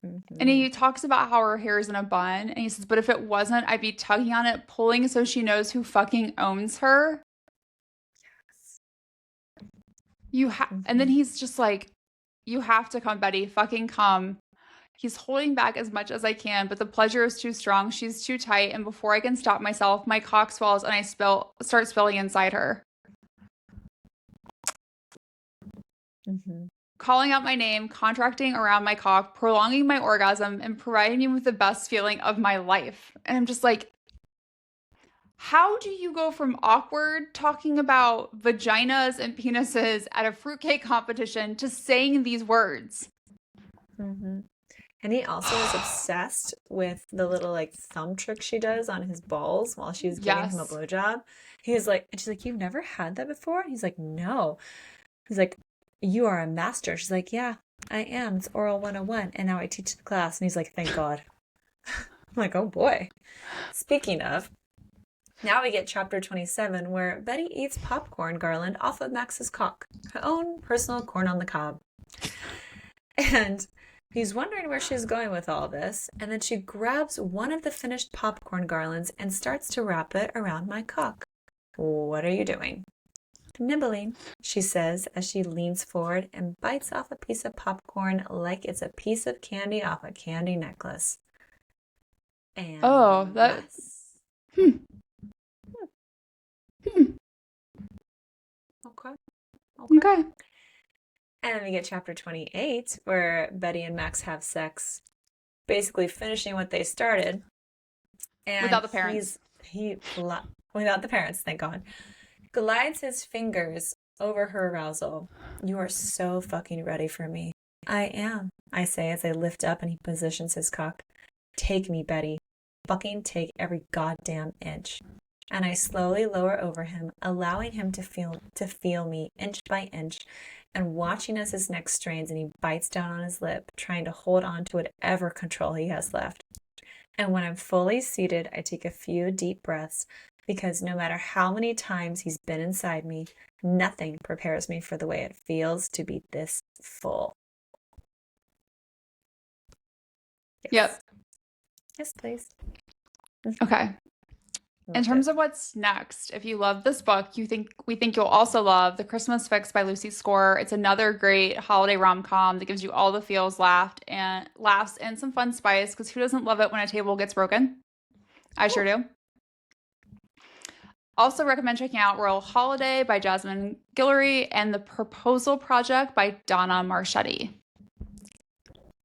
[SPEAKER 2] Mm-hmm.
[SPEAKER 1] And he talks about how her hair is in a bun. And he says, but if it wasn't, I'd be tugging on it, pulling so she knows who fucking owns her. Yes. And then he's just like, you have to come, Betty. Fucking come. He's holding back as much as I can, but the pleasure is too strong. She's too tight, and before I can stop myself, my cock swells and I start spilling inside her.
[SPEAKER 2] Mm-hmm.
[SPEAKER 1] Calling out my name, contracting around my cock, prolonging my orgasm, and providing me with the best feeling of my life. And I'm just like, how do you go from awkward talking about vaginas and penises at a fruitcake competition to saying these words?
[SPEAKER 2] Mm-hmm. And he also is obsessed with the little like thumb trick she does on his balls while she's giving him a blowjob. He's like, and she's like, you've never had that before? And he's like, no. He's like, you are a master. She's like, yeah, I am. It's oral 101. And now I teach the class. And he's like, thank God. I'm like, oh boy. Speaking of, now we get chapter 27 where Betty eats popcorn garland off of Max's cock. Her own personal corn on the cob. And He's wondering where she's going with all this, and then she grabs one of the finished popcorn garlands and starts to wrap it around my cock. What are you doing? Nibbling, she says as she leans forward and bites off a piece of popcorn like it's a piece of candy off a candy necklace. And
[SPEAKER 1] Oh, that.
[SPEAKER 2] yes.
[SPEAKER 1] Hmm.
[SPEAKER 2] Okay.
[SPEAKER 1] Okay.
[SPEAKER 2] And then we get chapter 28, where Betty and Max have sex, basically finishing what they started. And
[SPEAKER 1] Without the parents.
[SPEAKER 2] Without the parents, thank God. Glides his fingers over her arousal. You are so fucking ready for me. I am, I say as I lift up and he positions his cock. Take me, Betty. Fucking take every goddamn inch. And I slowly lower over him, allowing him to feel me inch by inch, and watching as his neck strains and he bites down on his lip, trying to hold on to whatever control he has left. And when I'm fully seated, I take a few deep breaths, because no matter how many times he's been inside me, nothing prepares me for the way it feels to be this full. Yes.
[SPEAKER 1] Yep.
[SPEAKER 2] Yes, please.
[SPEAKER 1] Okay. In terms of what's next, if you love this book, we think you'll also love The Christmas Fix by Lucy Score. It's another great holiday rom-com that gives you all the feels, laughs, and some fun spice, because who doesn't love it when a table gets broken? I sure do. Also recommend checking out Royal Holiday by Jasmine Guillory and The Proposal Project by Donna Marchetti.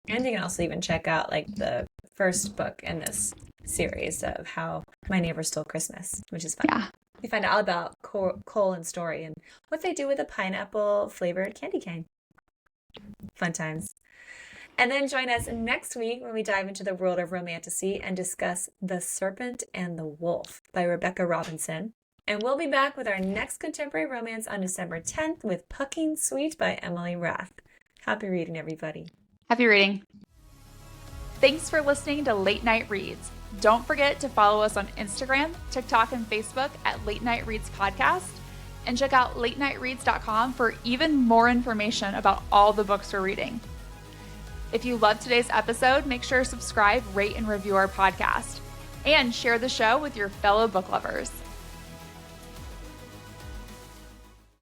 [SPEAKER 2] And you can also even check out like the first book in this series of How My Neighbor Stole Christmas, which is fun.
[SPEAKER 1] Yeah.
[SPEAKER 2] You find out about Cole and Storee and what they do with a pineapple flavored candy cane. Fun times. And then join us next week when we dive into the world of romantasy and discuss The Serpent and the Wolf by Rebecca Robinson. And we'll be back with our next contemporary romance on December 10th with Pucking Sweet by Emily Rath. Happy reading, everybody.
[SPEAKER 1] Happy reading. Thanks for listening to Late Night Reads. Don't forget to follow us on Instagram, TikTok, and Facebook at Late Night Reads Podcast. And check out latenightreads.com for even more information about all the books we're reading. If you loved today's episode, make sure to subscribe, rate, and review our podcast. And share the show with your fellow book lovers.